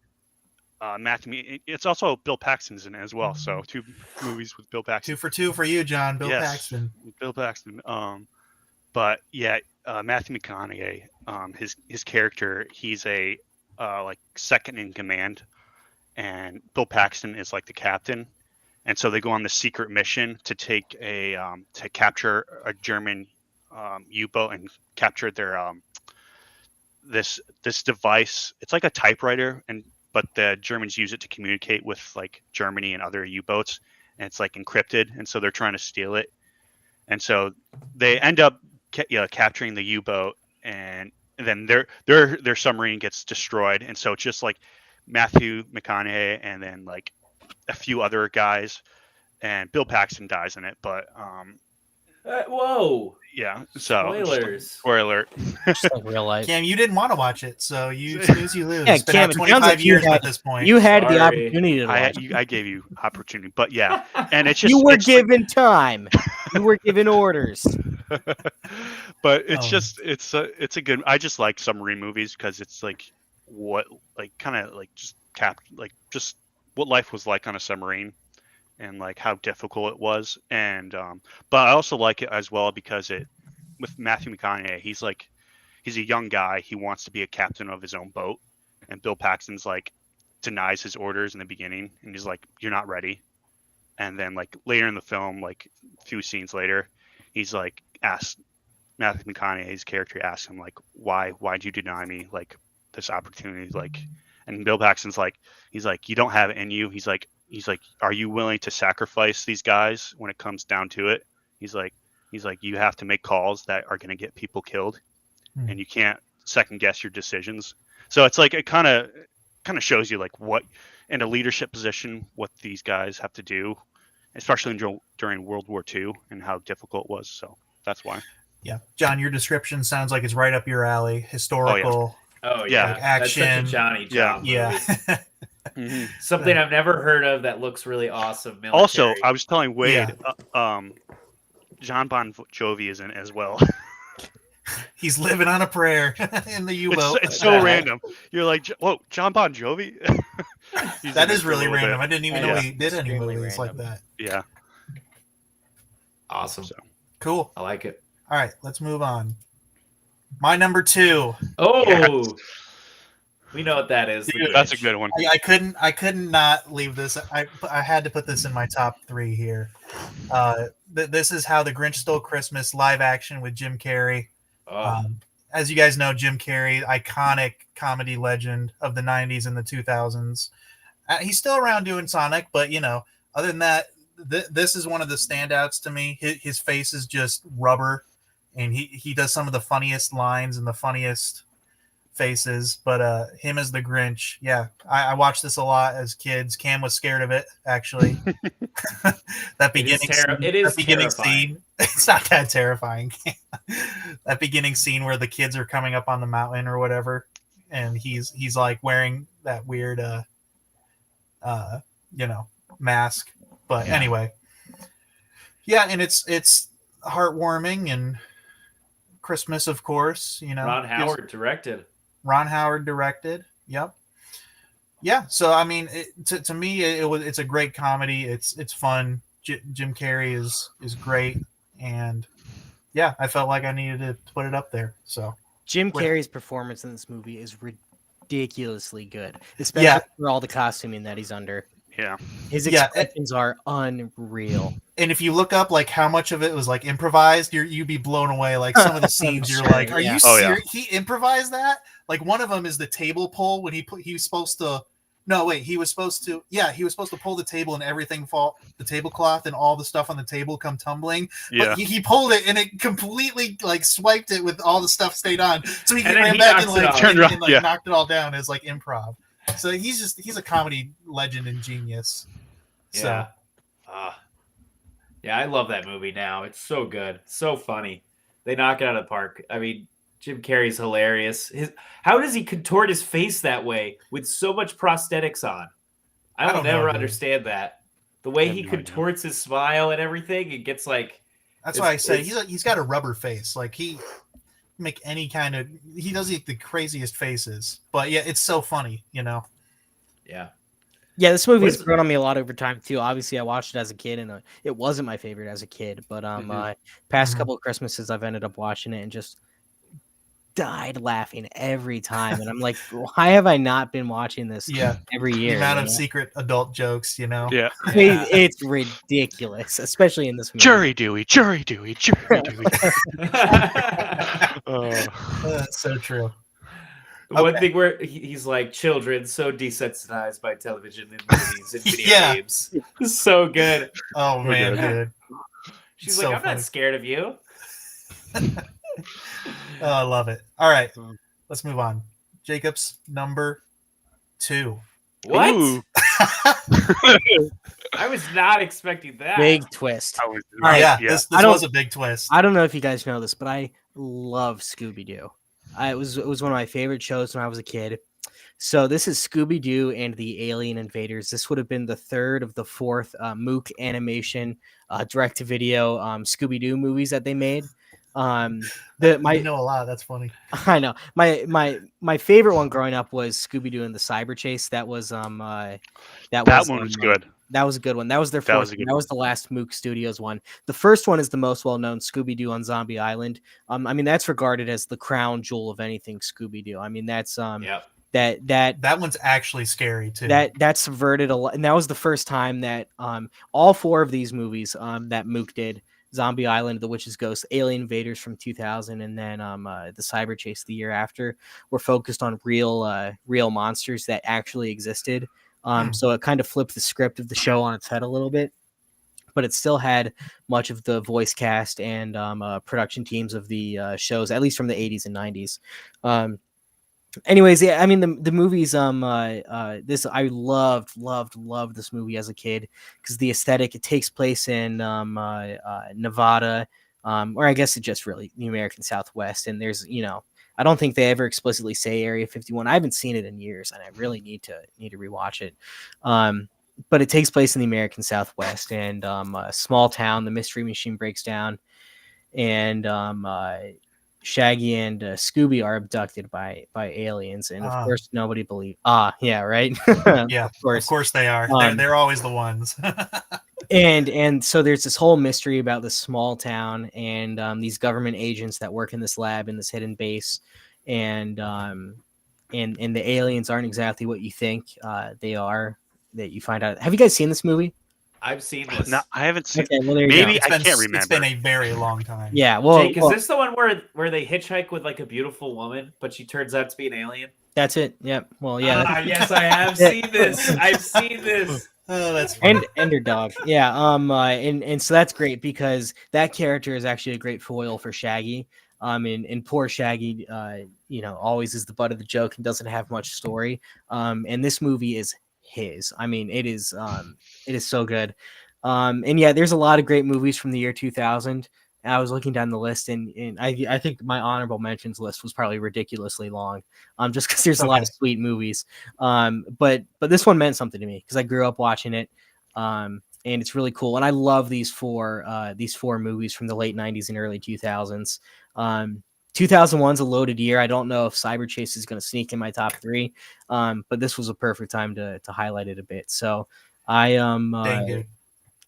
Speaker 7: it's also Bill Paxton's in it as well. So 2 movies with Bill Paxton.
Speaker 2: 2 for 2 for you, John. Bill Paxton.
Speaker 7: Bill Paxton. But yeah, Matthew McConaughey. His character, he's a like second in command, and Bill Paxton is like the captain, and so they go on the secret mission to take to capture a German U-boat and capture their this device. It's like a typewriter, but the Germans use it to communicate with like Germany and other U-boats, and it's like encrypted, and so they're trying to steal it, and so they end up capturing the U-boat, and then their submarine gets destroyed, and so it's just like Matthew McConaughey and then like a few other guys, and Bill Paxton dies in it, but
Speaker 6: Whoa!
Speaker 7: Yeah. So
Speaker 6: Spoilers.
Speaker 7: spoiler.
Speaker 5: Just like real life.
Speaker 2: Cam, you didn't want to watch it, so you snooze, you lose.
Speaker 5: Yeah,
Speaker 2: It's been
Speaker 5: Cam,
Speaker 2: out
Speaker 5: it sounds
Speaker 2: 25
Speaker 5: like you
Speaker 2: years
Speaker 5: had-
Speaker 2: at this point.
Speaker 5: You had the
Speaker 6: Sorry.
Speaker 5: opportunity to watch.
Speaker 7: I gave you opportunity, but yeah, and it's just
Speaker 5: You were
Speaker 7: it's like-
Speaker 5: given time. You were given orders.
Speaker 7: but it's
Speaker 2: Oh.
Speaker 7: just it's a good. I just like submarine movies because it's like what like kind of like just just what life was like on a submarine and like how difficult it was, and but I also like it as well because it with Matthew McConaughey, he's a young guy, he wants to be a captain of his own boat, and Bill Paxton's like denies his orders in the beginning, and he's like, you're not ready. And then like later in the film, like a few scenes later, he's like asked Matthew McConaughey's character asks him like, why'd you deny me like this opportunity? Like, and Bill Paxton's like, he's like, you don't have it in you. He's like, are you willing to sacrifice these guys when it comes down to it? He's like, you have to make calls that are going to get people killed, and you can't second guess your decisions. So it's like it kind of shows you like what in a leadership position what these guys have to do, especially during World War II and how difficult it was. So that's why.
Speaker 2: Yeah, John, your description sounds like it's right up your alley. Historical.
Speaker 6: Oh
Speaker 7: Yeah.
Speaker 6: yeah,
Speaker 2: Like action.
Speaker 6: That's such a Johnny Job
Speaker 2: Yeah.
Speaker 6: movie. Something I've never heard of that looks really awesome. Military.
Speaker 7: Also, I was telling Wade,
Speaker 2: Yeah.
Speaker 7: John Bon Jovi is in it as well.
Speaker 2: He's living on a prayer in the U-boat.
Speaker 7: It's so random. You're like, whoa, John Bon Jovi? He's
Speaker 2: That
Speaker 7: in
Speaker 2: is
Speaker 7: it for a
Speaker 2: really
Speaker 7: little
Speaker 2: random.
Speaker 7: bit.
Speaker 2: I didn't even know
Speaker 5: Yeah.
Speaker 2: he did any
Speaker 5: Extremely
Speaker 2: movies like
Speaker 5: random.
Speaker 2: that.
Speaker 7: Yeah.
Speaker 6: awesome.
Speaker 7: So.
Speaker 2: Cool.
Speaker 6: I like it.
Speaker 2: All right, let's move on. My number 2.
Speaker 6: Oh,
Speaker 7: Yes.
Speaker 6: we know what that is. The
Speaker 2: Dude,
Speaker 7: That's a
Speaker 6: Grinch.
Speaker 7: good one.
Speaker 2: I couldn't not leave this. I had to put this in my top 3 here. This is How the Grinch Stole Christmas live action with Jim Carrey.
Speaker 6: Oh,
Speaker 2: As you guys know, Jim Carrey, iconic comedy legend of the 90s and the 2000s. He's still around doing Sonic, but other than that, this is one of the standouts to me. His face is just rubber, and he does some of the funniest lines and the funniest faces. But him as the Grinch, yeah, I watched this a lot as kids. Cam was scared of it, actually. That beginning scene,
Speaker 6: it is
Speaker 2: that beginning
Speaker 6: terrifying.
Speaker 2: scene. It's not that terrifying. That beginning scene where the kids are coming up on the mountain or whatever, and he's like wearing that weird mask. But anyway, yeah, and it's heartwarming and Christmas, of course.
Speaker 6: Ron Howard directed.
Speaker 2: Ron Howard directed. Yep. Yeah. So I mean, to me, it's a great comedy. It's fun. Jim Carrey is great, and yeah, I felt like I needed to put it up there. So
Speaker 5: Jim
Speaker 2: Wait.
Speaker 5: Carrey's performance in this movie is ridiculously good, especially for all the costuming that he's under.
Speaker 7: Yeah.
Speaker 5: His
Speaker 2: Yeah,
Speaker 5: expressions are unreal.
Speaker 2: and if you look up like how much of it was like improvised, you'd be blown away. Like some of the scenes, you're
Speaker 5: Sure,
Speaker 2: like, "Are
Speaker 5: yeah.
Speaker 2: you
Speaker 7: Oh, yeah.
Speaker 2: serious? He improvised that?" Like one of them is the table pull when he was supposed to. No, wait, he was supposed to. Yeah, he was supposed to pull the table and everything fall, the tablecloth and all the stuff on the table come tumbling.
Speaker 7: Yeah.
Speaker 2: But he pulled it and it completely like swiped it with all the stuff stayed on. So he
Speaker 6: And then
Speaker 2: ran
Speaker 6: he
Speaker 2: back and
Speaker 6: knocks it
Speaker 2: like
Speaker 6: off.
Speaker 7: Turned around, yeah.
Speaker 2: knocked it all down as like improv. So he's a comedy legend and genius. So
Speaker 6: Yeah. Yeah, I love that movie now. It's so good. So funny. They knock it out of the park. I mean, Jim Carrey's hilarious. How does he contort his face that way with so much prosthetics on? I
Speaker 2: don't
Speaker 6: will
Speaker 2: know,
Speaker 6: never
Speaker 2: dude.
Speaker 6: understand that. The way
Speaker 7: I have
Speaker 6: he
Speaker 7: no idea.
Speaker 6: contorts his smile and everything, it gets like
Speaker 2: that's why I say
Speaker 6: it's-
Speaker 2: he's got a rubber face. Like he make any kind of he does the craziest faces. But yeah, it's so funny,
Speaker 6: yeah.
Speaker 5: Yeah, this movie has
Speaker 6: What's-
Speaker 5: grown on me a lot over time too. Obviously, I watched it as a kid, and it wasn't my favorite as a kid. But past
Speaker 2: Mhm.
Speaker 5: couple of Christmases, I've ended up watching it and just died laughing every time. And I'm like, why have I not been watching this
Speaker 2: Yeah.
Speaker 5: every
Speaker 2: The
Speaker 5: year?
Speaker 2: amount
Speaker 5: you
Speaker 2: of
Speaker 5: know?
Speaker 2: secret adult jokes,
Speaker 7: Yeah.
Speaker 5: It's ridiculous, especially in this movie.
Speaker 7: Jury Dewey, Jury Dewey, Jury Dewey.
Speaker 2: So true.
Speaker 6: One
Speaker 2: Okay.
Speaker 6: thing where he's like, children so desensitized by television and movies and video
Speaker 2: Yeah.
Speaker 6: games. So good.
Speaker 2: Oh man,
Speaker 6: good.
Speaker 2: dude.
Speaker 6: She's
Speaker 2: So
Speaker 6: like, I'm
Speaker 2: funny.
Speaker 6: not scared of you.
Speaker 2: Oh, I love it. All right,
Speaker 5: Mm.
Speaker 2: let's move on. Jacob's number 2.
Speaker 6: What?
Speaker 7: Ooh.
Speaker 6: I was not expecting that.
Speaker 5: Big twist.
Speaker 7: I was,
Speaker 2: All right,
Speaker 7: yeah.
Speaker 2: this
Speaker 5: I don't-
Speaker 2: was a big twist.
Speaker 5: I don't know if you guys know this, but I love Scooby Doo. It was one of my favorite shows when I was a kid. So this is Scooby Doo and the Alien Invaders. This would have been the third of the fourth Mook animation direct to video Scooby Doo movies that they made.
Speaker 2: You know a lot. That's funny.
Speaker 5: I know my favorite one growing up was Scooby Doo and the Cyber Chase. That was
Speaker 7: That one was good.
Speaker 5: That was a good one. That was their
Speaker 7: That
Speaker 5: fourth.
Speaker 7: was a good
Speaker 5: That was the last Mook Studios one. The first one is the most well known, Scooby Doo on Zombie Island. I mean that's regarded as the crown jewel of anything Scooby Doo. I mean that's
Speaker 6: Yep.
Speaker 5: that
Speaker 2: one's actually scary too.
Speaker 5: that subverted a lot, and that was the first time that all four of these movies that Mook did. Zombie Island, The Witch's Ghost, Alien Invaders from 2000, and then the Cyber Chase the year after were focused on real monsters that actually existed. So it kind of flipped the script of the show on its head a little bit, but it still had much of the voice cast and production teams of the shows, at least from the 80s and 90s. Anyways, yeah, I mean the movies. This I loved this movie as a kid because the aesthetic. It takes place in Nevada, or I guess it just really the American Southwest. And there's I don't think they ever explicitly say Area 51. I haven't seen it in years, and I really need to rewatch it. But it takes place in the American Southwest, and a small town. The mystery machine breaks down, and Shaggy and Scooby are abducted by aliens, and of course nobody believes. Yeah, right.
Speaker 2: Yeah,
Speaker 5: of
Speaker 2: course they are. They're always the ones.
Speaker 5: and so there's this whole mystery about this small town and these government agents that work in this lab in this hidden base, and the aliens aren't exactly what you think they are. That you find out. Have you guys seen this movie?
Speaker 6: I've seen this.
Speaker 7: No, I haven't seen.
Speaker 5: Okay, well, there you
Speaker 7: Maybe
Speaker 5: go.
Speaker 7: I can't remember.
Speaker 2: It's been a very long time.
Speaker 5: Yeah, well,
Speaker 6: Jake, is this the one where they hitchhike with like a beautiful woman, but she turns out to be an alien?
Speaker 5: that's it. Yep. Well, yeah.
Speaker 6: Yes, I have seen this. I've seen this.
Speaker 2: Oh, that's funny.
Speaker 5: And her dog. Yeah. And so that's great because that character is actually a great foil for Shaggy. And poor Shaggy, always is the butt of the joke and doesn't have much story. And this movie is his. I mean, it is so good. And yeah, there's a lot of great movies from the year 2000. I was looking down the list, and I think my honorable mentions list was probably ridiculously long, just because there's a lot of sweet movies. But this one meant something to me because I grew up watching it, and it's really cool. And I love these four movies from the late 90s and early 2000s. 2001's a loaded year. I don't know if Cyber Chase is going to sneak in my top 3, but this was a perfect time to highlight it a bit. So I'm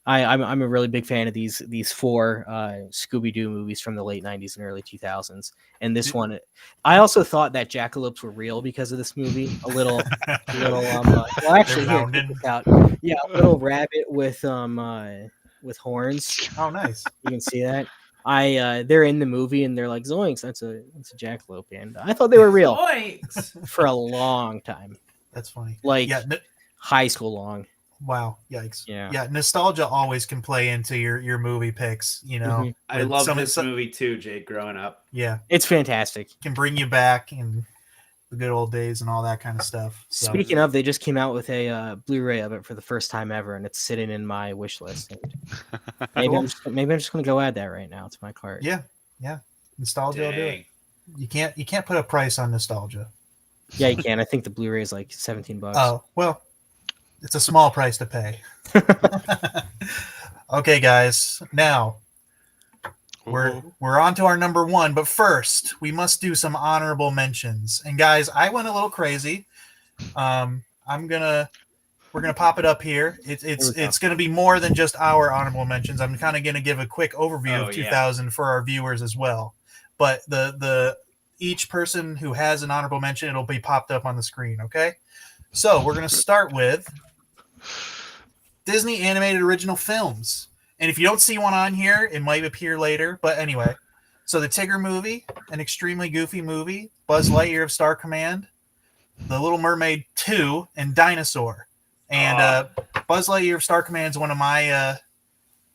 Speaker 5: a really big fan of these four Scooby Doo movies from the late 90s and early 2000s. And this one, I also thought that jackalopes were real because of this movie. A little well, actually, here, check this out. Yeah, a little rabbit with horns.
Speaker 2: Oh, nice.
Speaker 5: You can see that. They're in the movie and they're like, zoinks, that's a jackalope. And I thought they were real for a long time.
Speaker 2: That's funny.
Speaker 5: Like high school long.
Speaker 2: Wow, yikes.
Speaker 5: Yeah.
Speaker 2: Nostalgia always can play into your movie picks,
Speaker 5: Mhm.
Speaker 6: I love this movie too, Jake, growing up.
Speaker 2: Yeah.
Speaker 5: It's fantastic.
Speaker 2: Can bring you back in the good old days and all that kind of stuff. So.
Speaker 5: Speaking of, they just came out with a Blu-ray of it for the first time ever, and it's sitting in my wish list. Maybe I'm just going to go add that right now to my cart.
Speaker 2: Yeah. Nostalgia will do it. You can't put a price on nostalgia.
Speaker 5: Yeah, you can. I think the Blu-ray is like $17.
Speaker 2: Oh, well, it's a small price to pay. Okay, guys. Now we're on to our number 1, but first we must do some honorable mentions. And guys, I went a little crazy. We're gonna pop it up here. It's gonna be more than just our honorable mentions. I'm kind of gonna give a quick overview of 2000 for our viewers as well. But the each person who has an honorable mention, it'll be popped up on the screen. Okay. So we're gonna start with Disney animated original films. And if you don't see one on here, it might appear later. But anyway, so the Tigger movie, an extremely goofy movie, Buzz Lightyear of Star Command, The Little Mermaid 2, and Dinosaur. And Buzz Lightyear of Star Command is one of my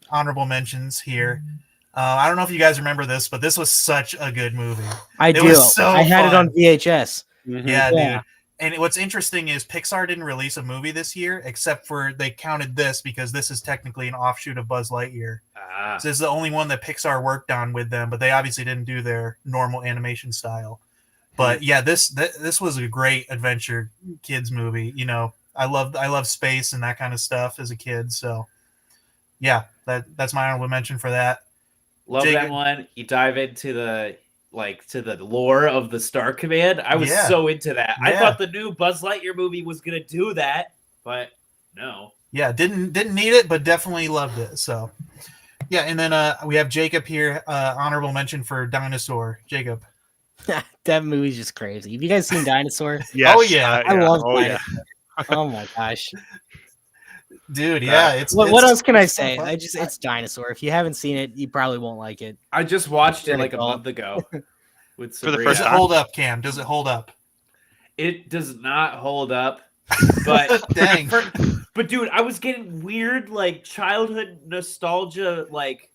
Speaker 2: honorable mentions here. I don't know if you guys remember this, but this was such a good movie.
Speaker 5: I do.
Speaker 2: Was so
Speaker 5: I had it
Speaker 2: fun.
Speaker 5: on VHS.
Speaker 2: Yeah, dude. And what's interesting is Pixar didn't release a movie this year, except for they counted this because this is technically an offshoot of Buzz Lightyear. So this is the only one that Pixar worked on with them, but they obviously didn't do their normal animation style. But yeah, this was a great adventure kids movie. You know, I love space and that kind of stuff as a kid. So yeah, that's my honorable mention for that.
Speaker 6: Love
Speaker 2: Jacob?
Speaker 6: that one. You dive into the lore of the Star Command. I was so into that. I thought the new Buzz Lightyear movie was gonna do that, but no.
Speaker 2: Yeah, didn't need it, but definitely loved it. So yeah, and then we have Jacob here, honorable mention for Dinosaur. Jacob.
Speaker 5: That movie's just crazy. Have you guys seen Dinosaur?
Speaker 7: Yes,
Speaker 2: Oh, yeah.
Speaker 5: I love
Speaker 7: Oh yeah.
Speaker 5: Dinosaur. Oh my gosh.
Speaker 2: Dude, yeah, it's
Speaker 5: What else can I
Speaker 2: it's so
Speaker 5: say?
Speaker 2: fun.
Speaker 5: It's Dinosaur. If you haven't seen it, you probably won't like it.
Speaker 6: I just watched it
Speaker 5: You're an
Speaker 6: like a
Speaker 5: adult.
Speaker 6: month ago with
Speaker 7: For the
Speaker 6: Sabrina.
Speaker 2: Does it
Speaker 7: time?
Speaker 2: hold up, Cam? Does it hold up?
Speaker 6: It does not hold up, but
Speaker 2: Dang.
Speaker 6: but dude, I was getting weird like childhood nostalgia, like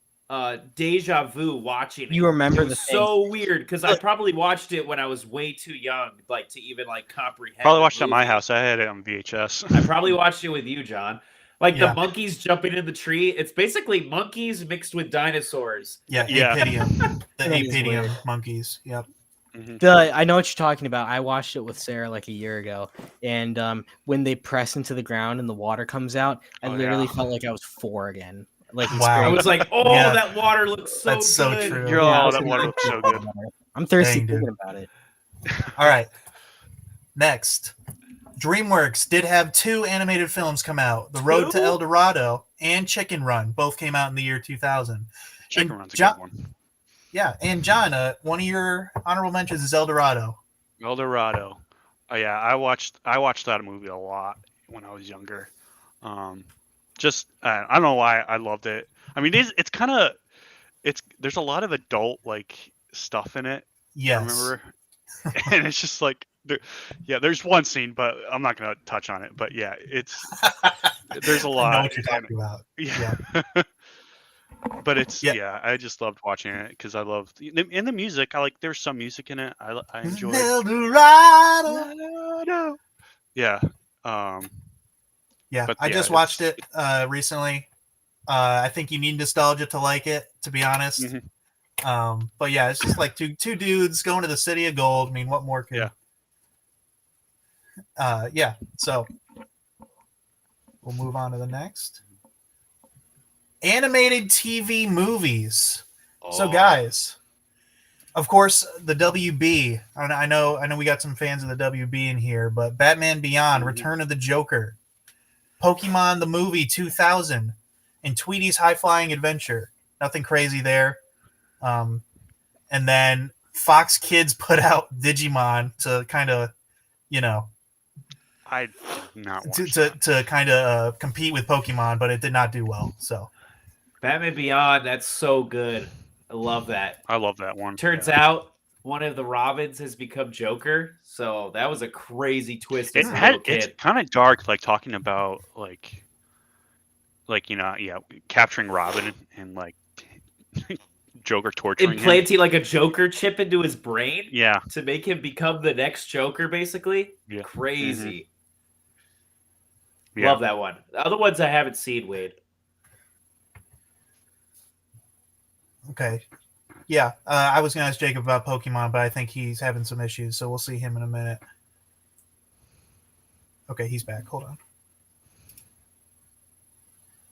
Speaker 6: deja vu watching it.
Speaker 5: You remember
Speaker 6: It
Speaker 5: the
Speaker 6: was
Speaker 5: thing.
Speaker 6: so weird because I probably watched it when I was way too young, like to even like comprehend.
Speaker 7: Probably
Speaker 6: the
Speaker 7: watched it at my
Speaker 6: movie.
Speaker 7: house. I had it on VHS.
Speaker 6: I probably watched it with you, John. Like
Speaker 2: Yeah.
Speaker 6: the monkeys jumping in the tree. It's basically monkeys mixed with dinosaurs.
Speaker 2: Yeah,
Speaker 7: Yeah.
Speaker 2: Apitium. The
Speaker 5: That is
Speaker 2: Apitium
Speaker 5: weird.
Speaker 2: monkeys. Yep.
Speaker 5: I know what you're talking about. I watched it with Sarah like a year ago, and when they press into the ground and the water comes out, I
Speaker 7: Oh,
Speaker 5: literally
Speaker 7: yeah.
Speaker 5: felt like I was 4 again. Like it's
Speaker 2: Wow.
Speaker 6: I
Speaker 5: great.
Speaker 6: was like, oh,
Speaker 2: Yeah.
Speaker 6: that water looks so
Speaker 2: That's so
Speaker 6: good.
Speaker 2: true.
Speaker 7: You're
Speaker 5: Yeah, I
Speaker 7: all
Speaker 5: was
Speaker 7: that
Speaker 5: like,
Speaker 7: water looks so good.
Speaker 5: I'm thirsty
Speaker 2: Dang, dude.
Speaker 5: thinking about it.
Speaker 2: All right. Next. DreamWorks did have 2 animated films come out. The Road to
Speaker 6: Two?
Speaker 2: El Dorado and Chicken Run both came out in the year 2000.
Speaker 7: Chicken
Speaker 2: And
Speaker 7: Run's a
Speaker 2: John-
Speaker 7: good one.
Speaker 2: Yeah, and John, one of your honorable mentions is El Dorado.
Speaker 7: El Dorado. Oh yeah, I watched that movie a lot when I was younger. Just I don't know why I loved it. I mean, it's kind of there's a lot of adult like stuff in it.
Speaker 2: Yes.
Speaker 7: I remember, and it's just like there's one scene, but I'm not gonna touch on it. But yeah, there's a lot.
Speaker 2: I know what you're
Speaker 7: and-
Speaker 2: talking about.
Speaker 7: Yeah. But it's
Speaker 2: Yeah.
Speaker 7: I just loved watching it because I loved in the music. There's some music in it. I enjoyed.
Speaker 2: El Dorado.
Speaker 7: No. Yeah.
Speaker 2: Yeah,
Speaker 7: But
Speaker 2: I
Speaker 7: yeah,
Speaker 2: just watched it recently. I think you need nostalgia to like it, to be honest.
Speaker 7: Mhm.
Speaker 2: But yeah, it's just like two dudes going to the city of gold. I mean, what more could? Yeah. So we'll move on to the next animated TV movies. So guys, of course, the WB. I know we got some fans of the WB in here, but Batman Beyond, Return of the Joker, Pokemon the movie 2000, and Tweety's High Flying Adventure. Nothing crazy there. And then Fox Kids put out Digimon to kind of,
Speaker 7: I did not watch
Speaker 2: to kind of compete with Pokemon, but it did not do well. So
Speaker 6: Batman Beyond, that's so good. I love that.
Speaker 7: I love that one.
Speaker 6: Turns out one of the Robins has become Joker, so that was a crazy twist as a little
Speaker 7: It's
Speaker 6: kid.
Speaker 7: kind of dark, like talking about like capturing Robin and like Joker torturing him.
Speaker 6: Implanting like a Joker chip into his brain
Speaker 7: Yeah.
Speaker 6: to make him become the next Joker, basically.
Speaker 7: Yeah.
Speaker 6: Crazy.
Speaker 7: Yeah.
Speaker 6: Love that one. The other ones I haven't seen, Wade.
Speaker 2: okay, yeah, I was gonna ask Jacob about Pokemon, but I think he's having some issues, so we'll see him in a minute. Okay, he's back. Hold on.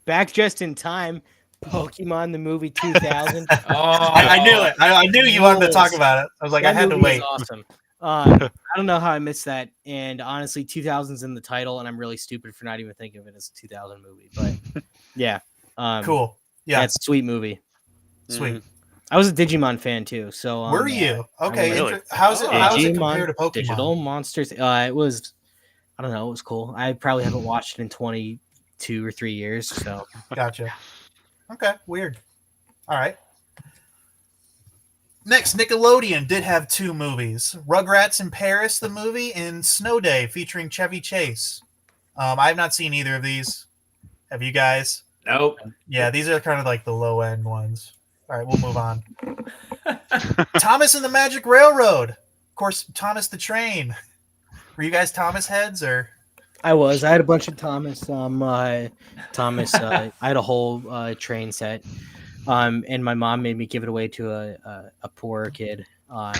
Speaker 5: Back just in time. Pokemon the movie 2000.
Speaker 6: Oh,
Speaker 2: I knew it. I knew you wanted to talk about it. I was like, I
Speaker 5: That
Speaker 2: had to
Speaker 5: movie
Speaker 2: wait.
Speaker 5: is awesome. I don't know how I missed that. And honestly, 2000's in the title, and I'm really stupid for not even thinking of it as a 2000 movie. But yeah,
Speaker 2: Cool. Yeah,
Speaker 5: that's a sweet movie.
Speaker 2: sweet.
Speaker 5: I was a Digimon fan too. So
Speaker 2: Were you okay?
Speaker 7: Really?
Speaker 2: How's it? How is it
Speaker 5: Digimon,
Speaker 2: compared to Pokemon?
Speaker 5: Digital Monsters. It was, I don't know, it was cool. I probably haven't watched it in 22 or 3 years. So
Speaker 2: Gotcha. Okay, weird. All right. Next, Nickelodeon did have 2 movies: Rugrats in Paris, the movie, and Snow Day, featuring Chevy Chase. I have not seen either of these. Have you guys?
Speaker 6: nope.
Speaker 2: Yeah, these are kind of like the low end ones. All right, we'll move on. Thomas and the Magic Railroad. Of course, Thomas the Train. Were you guys Thomas heads or?
Speaker 5: I was. I had a bunch of Thomas. I had a whole train set. And my mom made me give it away to a poorer kid. I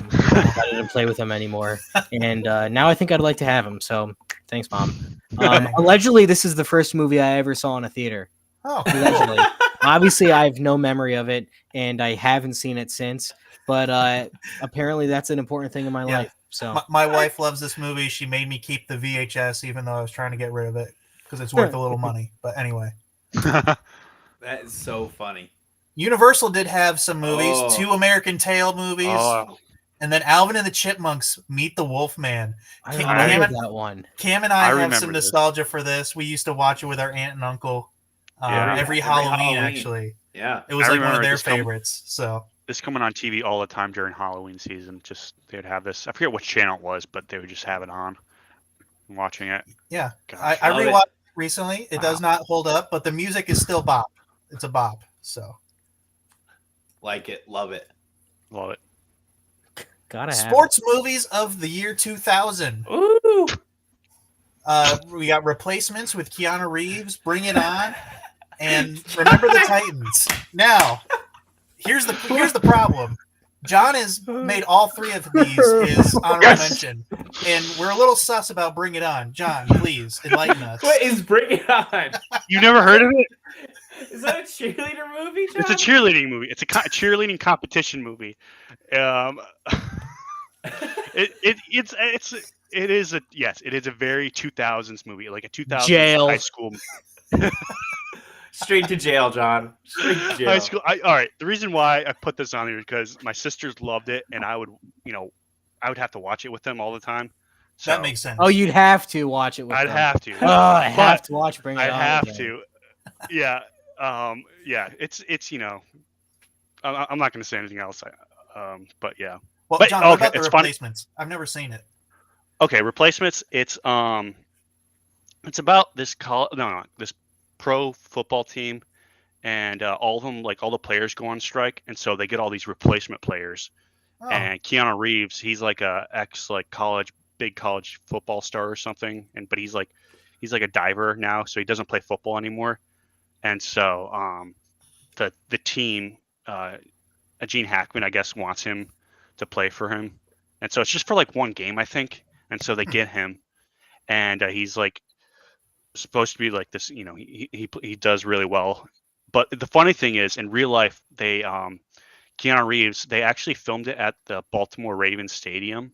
Speaker 5: didn't play with him anymore, and now I think I'd like to have him. So thanks, Mom. Allegedly, this is the first movie I ever saw in a theater.
Speaker 2: Oh,
Speaker 5: Allegedly. Obviously, I have no memory of it, and I haven't seen it since. But apparently, that's an important thing in my life. So
Speaker 2: my wife loves this movie. She made me keep the VHS, even though I was trying to get rid of it because it's worth a little money. But anyway,
Speaker 6: That is so funny.
Speaker 2: Universal did have some movies, 2 American Tail movies,
Speaker 7: Oh,
Speaker 2: and then Alvin and the Chipmunks Meet the Wolfman.
Speaker 5: I
Speaker 2: Cam
Speaker 5: remember
Speaker 2: and-
Speaker 5: that one.
Speaker 2: Cam and I have
Speaker 7: remember
Speaker 2: some
Speaker 7: this.
Speaker 2: nostalgia for this. We used to watch it with our aunt and uncle
Speaker 7: Yeah.
Speaker 2: every Halloween, actually.
Speaker 6: Yeah.
Speaker 2: It was
Speaker 7: I
Speaker 2: like one of
Speaker 7: remember
Speaker 2: their
Speaker 7: this
Speaker 2: favorites. So
Speaker 7: this coming on TV all the time during Halloween season. Just they'd have this. I forget what channel it was, but they would just have it on. I'm watching it.
Speaker 2: yeah,
Speaker 7: Gosh.
Speaker 2: I
Speaker 6: love it.
Speaker 2: rewatched it recently. It does not hold up, but the music is still bop. It's a bop. So
Speaker 6: Like it. Love it.
Speaker 7: Love it.
Speaker 5: Gotta have
Speaker 2: sports movies of the year 2000.
Speaker 6: Ooh.
Speaker 2: We got Replacements with Keanu Reeves, Bring It On, and Remember the Titans. Now, here's the problem. John has made all 3 of these his honorable mention, and we're a little sus about Bring It On. John, please enlighten us.
Speaker 6: What is Bring It On?
Speaker 7: You never heard of it?
Speaker 6: Is that a cheerleader movie, John?
Speaker 7: It's a cheerleading movie. It's a cheerleading competition movie. It is a very 2000s movie, like a 2000s
Speaker 5: Jail.
Speaker 7: high school.
Speaker 6: Straight to jail, John. Straight to jail.
Speaker 7: High school. All right. The reason why I put this on here is because my sisters loved it, and I would have to watch it with them all the time. So
Speaker 2: That makes sense.
Speaker 5: Oh, you'd have to watch it with
Speaker 7: I'd
Speaker 5: them.
Speaker 7: have to.
Speaker 5: Oh, I have
Speaker 7: But
Speaker 5: to watch Bring It
Speaker 7: I'd
Speaker 5: On.
Speaker 7: have
Speaker 5: again.
Speaker 7: to. Yeah. Yeah. It's I'm not going to say anything else. But yeah.
Speaker 2: Well,
Speaker 7: but-
Speaker 2: John, what
Speaker 7: okay,
Speaker 2: about the
Speaker 7: it's funny.
Speaker 2: Replacements? I've never seen it.
Speaker 7: Okay, Replacements. It's about this this pro football team, and all of them, like all the players, go on strike, and so they get all these replacement players.
Speaker 2: Oh,
Speaker 7: And Keanu Reeves, he's like a big college football star or something, but he's like a diver now, so he doesn't play football anymore. And so the team, Gene Hackman, I guess, wants him to play for him, and so it's just for like one game, I think. And so they get him, and he's like supposed to be like this, he does really well. But the funny thing is, in real life, they Keanu Reeves, they actually filmed it at the Baltimore Ravens stadium,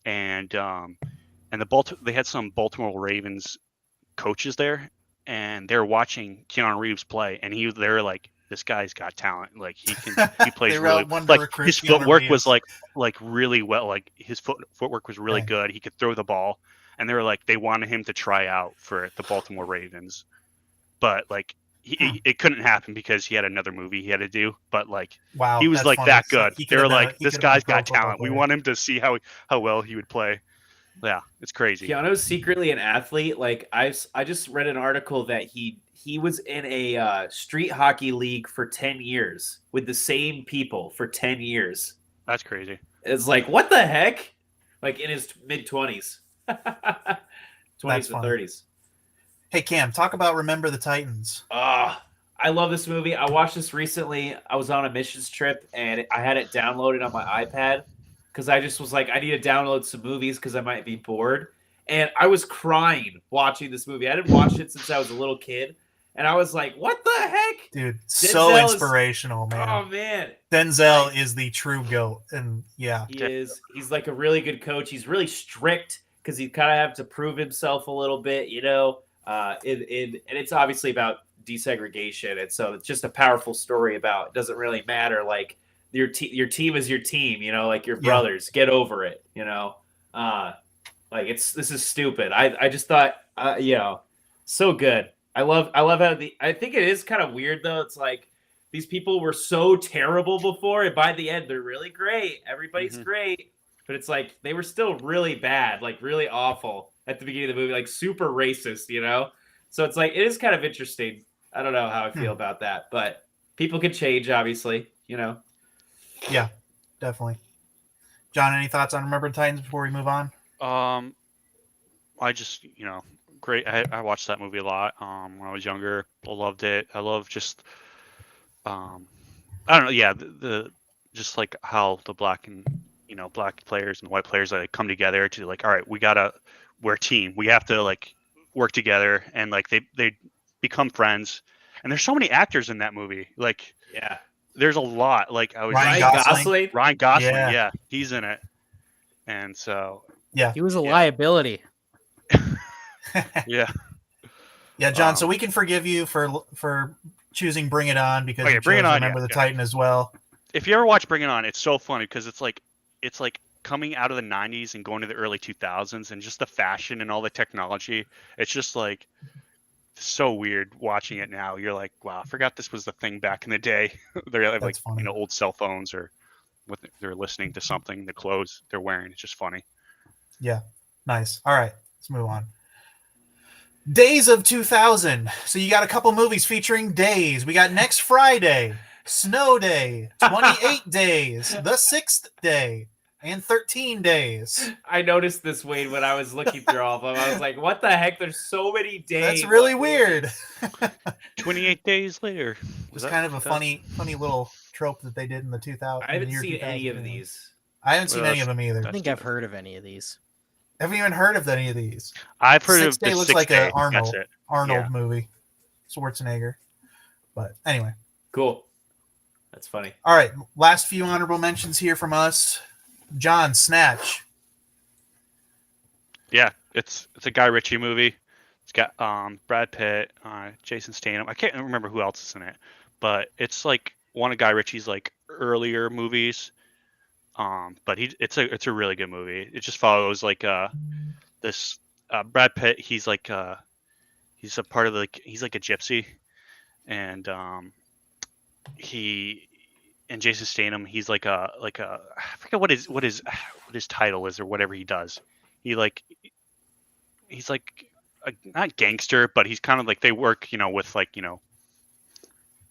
Speaker 7: and they had some Baltimore Ravens coaches there, and they're watching Keanu Reeves play, and they're like, this guy's got talent. Like he plays
Speaker 2: They
Speaker 7: really
Speaker 2: wanted to
Speaker 7: like
Speaker 2: recruit
Speaker 7: his
Speaker 2: Keanu
Speaker 7: footwork
Speaker 2: Reeves.
Speaker 7: was like really well. Like his footwork was really
Speaker 2: Right.
Speaker 7: good. He could throw the ball, and they were like they wanted him to try out for the Baltimore Ravens, but like it couldn't happen because he had another movie he had to do. But like
Speaker 2: wow,
Speaker 7: he was
Speaker 2: that's
Speaker 7: like
Speaker 2: funny.
Speaker 7: that
Speaker 2: So
Speaker 7: good.
Speaker 2: he
Speaker 7: They
Speaker 2: could
Speaker 7: were
Speaker 2: have been
Speaker 7: like,
Speaker 2: he
Speaker 7: this
Speaker 2: could have
Speaker 7: guy's
Speaker 2: been a
Speaker 7: got
Speaker 2: pro football
Speaker 7: talent. We
Speaker 2: player.
Speaker 7: want him to see how well he would play. Yeah, it's crazy.
Speaker 6: Keanu's secretly an athlete. Like I just read an article that he was in a street hockey league for 10 years with the same people for 10 years.
Speaker 7: That's crazy.
Speaker 6: It's like, what the heck? Like in his mid 20s, 20s
Speaker 2: That's
Speaker 6: to
Speaker 2: funny.
Speaker 6: 30s.
Speaker 2: Hey Cam, talk about Remember the Titans.
Speaker 6: I love this movie. I watched this recently. I was on a missions trip and I had it downloaded on my iPad because I just was like, I need to download some movies because I might be bored. And I was crying watching this movie. I didn't watch it since I was a little kid. And I was like, what the heck?
Speaker 2: Dude, so
Speaker 6: Denzel is-
Speaker 2: inspirational, man.
Speaker 6: Oh, man.
Speaker 2: Denzel is the true GOAT. And yeah.
Speaker 6: He is. He's like a really good coach. He's really strict because he kind of have to prove himself a little bit, and it's obviously about desegregation. And so it's just a powerful story about it doesn't really matter. Like your team is your team, like your brothers. Get over it, like this is stupid. I just thought, so good. I love how I think it is kind of weird though. It's like these people were so terrible before, and by the end they're really great. Everybody's great, but it's like they were still really bad, like really awful at the beginning of the movie, like super racist, So it's like it is kind of interesting. I don't know how I feel about that, but people can change, obviously,
Speaker 2: Yeah, definitely. John, any thoughts on Remember the Titans before we move on?
Speaker 7: I just great. I watched that movie a lot when I was younger. I loved it. I love just I don't know. Yeah, the just like how the black and black players and white players like come together to like, all right, we're a team. We have to like work together, and like they become friends. And there's so many actors in that movie. Like,
Speaker 6: Yeah.
Speaker 7: there's a lot. Like I was
Speaker 2: Ryan
Speaker 6: Ryan
Speaker 2: Gosling.
Speaker 6: Gosling.
Speaker 7: Ryan Gosling.
Speaker 2: Yeah.
Speaker 7: Yeah, he's in it. And so
Speaker 5: He was a
Speaker 7: Yeah.
Speaker 5: liability.
Speaker 7: yeah,
Speaker 2: Yeah, John. So we can forgive you for choosing Bring It On because
Speaker 7: Okay,
Speaker 2: you
Speaker 7: Bring It
Speaker 2: chose
Speaker 7: On,
Speaker 2: Remember
Speaker 7: yeah,
Speaker 2: the
Speaker 7: yeah.
Speaker 2: Titan as well.
Speaker 7: if you ever watch Bring It On, it's so funny because it's like coming out of the 90s and going to the early 2000s, and just the fashion and all the technology. It's just like so weird watching it now. You're like, wow, I forgot this was the thing back in the day. They're like
Speaker 2: That's funny.
Speaker 7: old cell phones, or what they're listening to something, the clothes they're wearing. It's just funny.
Speaker 2: Yeah, nice. All right, let's move on. Days of 2000. So you got a couple movies featuring days. We got Next Friday, Snow Day, 28 Days, The Sixth Day, and 13 Days.
Speaker 6: I noticed this, Wade, when I was looking through all of them. I was like, what the heck? There's so many days.
Speaker 2: That's really weird.
Speaker 7: 28 days later.
Speaker 2: It's kind of a funny little trope that they did in the 2000.
Speaker 6: I haven't seen any of these.
Speaker 2: I haven't seen
Speaker 7: Well,
Speaker 2: any of them either.
Speaker 5: I think I've heard of any of these.
Speaker 2: Haven't even heard of any of these.
Speaker 7: I've heard
Speaker 2: Sixth
Speaker 7: of the
Speaker 2: Day looks
Speaker 7: Sixth
Speaker 2: like
Speaker 7: Day.
Speaker 2: an Arnold
Speaker 7: That's it. Yeah.
Speaker 2: movie, Schwarzenegger. But anyway,
Speaker 6: Cool. That's funny.
Speaker 2: all right. Last few honorable mentions here from us. John, Snatch.
Speaker 7: Yeah, it's a Guy Ritchie movie. It's got Brad Pitt, Jason Statham. I can't remember who else is in it, but it's like one of Guy Ritchie's like earlier movies. But it's a really good movie. It just follows like this Brad Pitt. He's like he's a part of he's like a gypsy, and Jason Statham, he's like a I forget what his title is or whatever he does. He's like not gangster, but he's kind of like, they work with like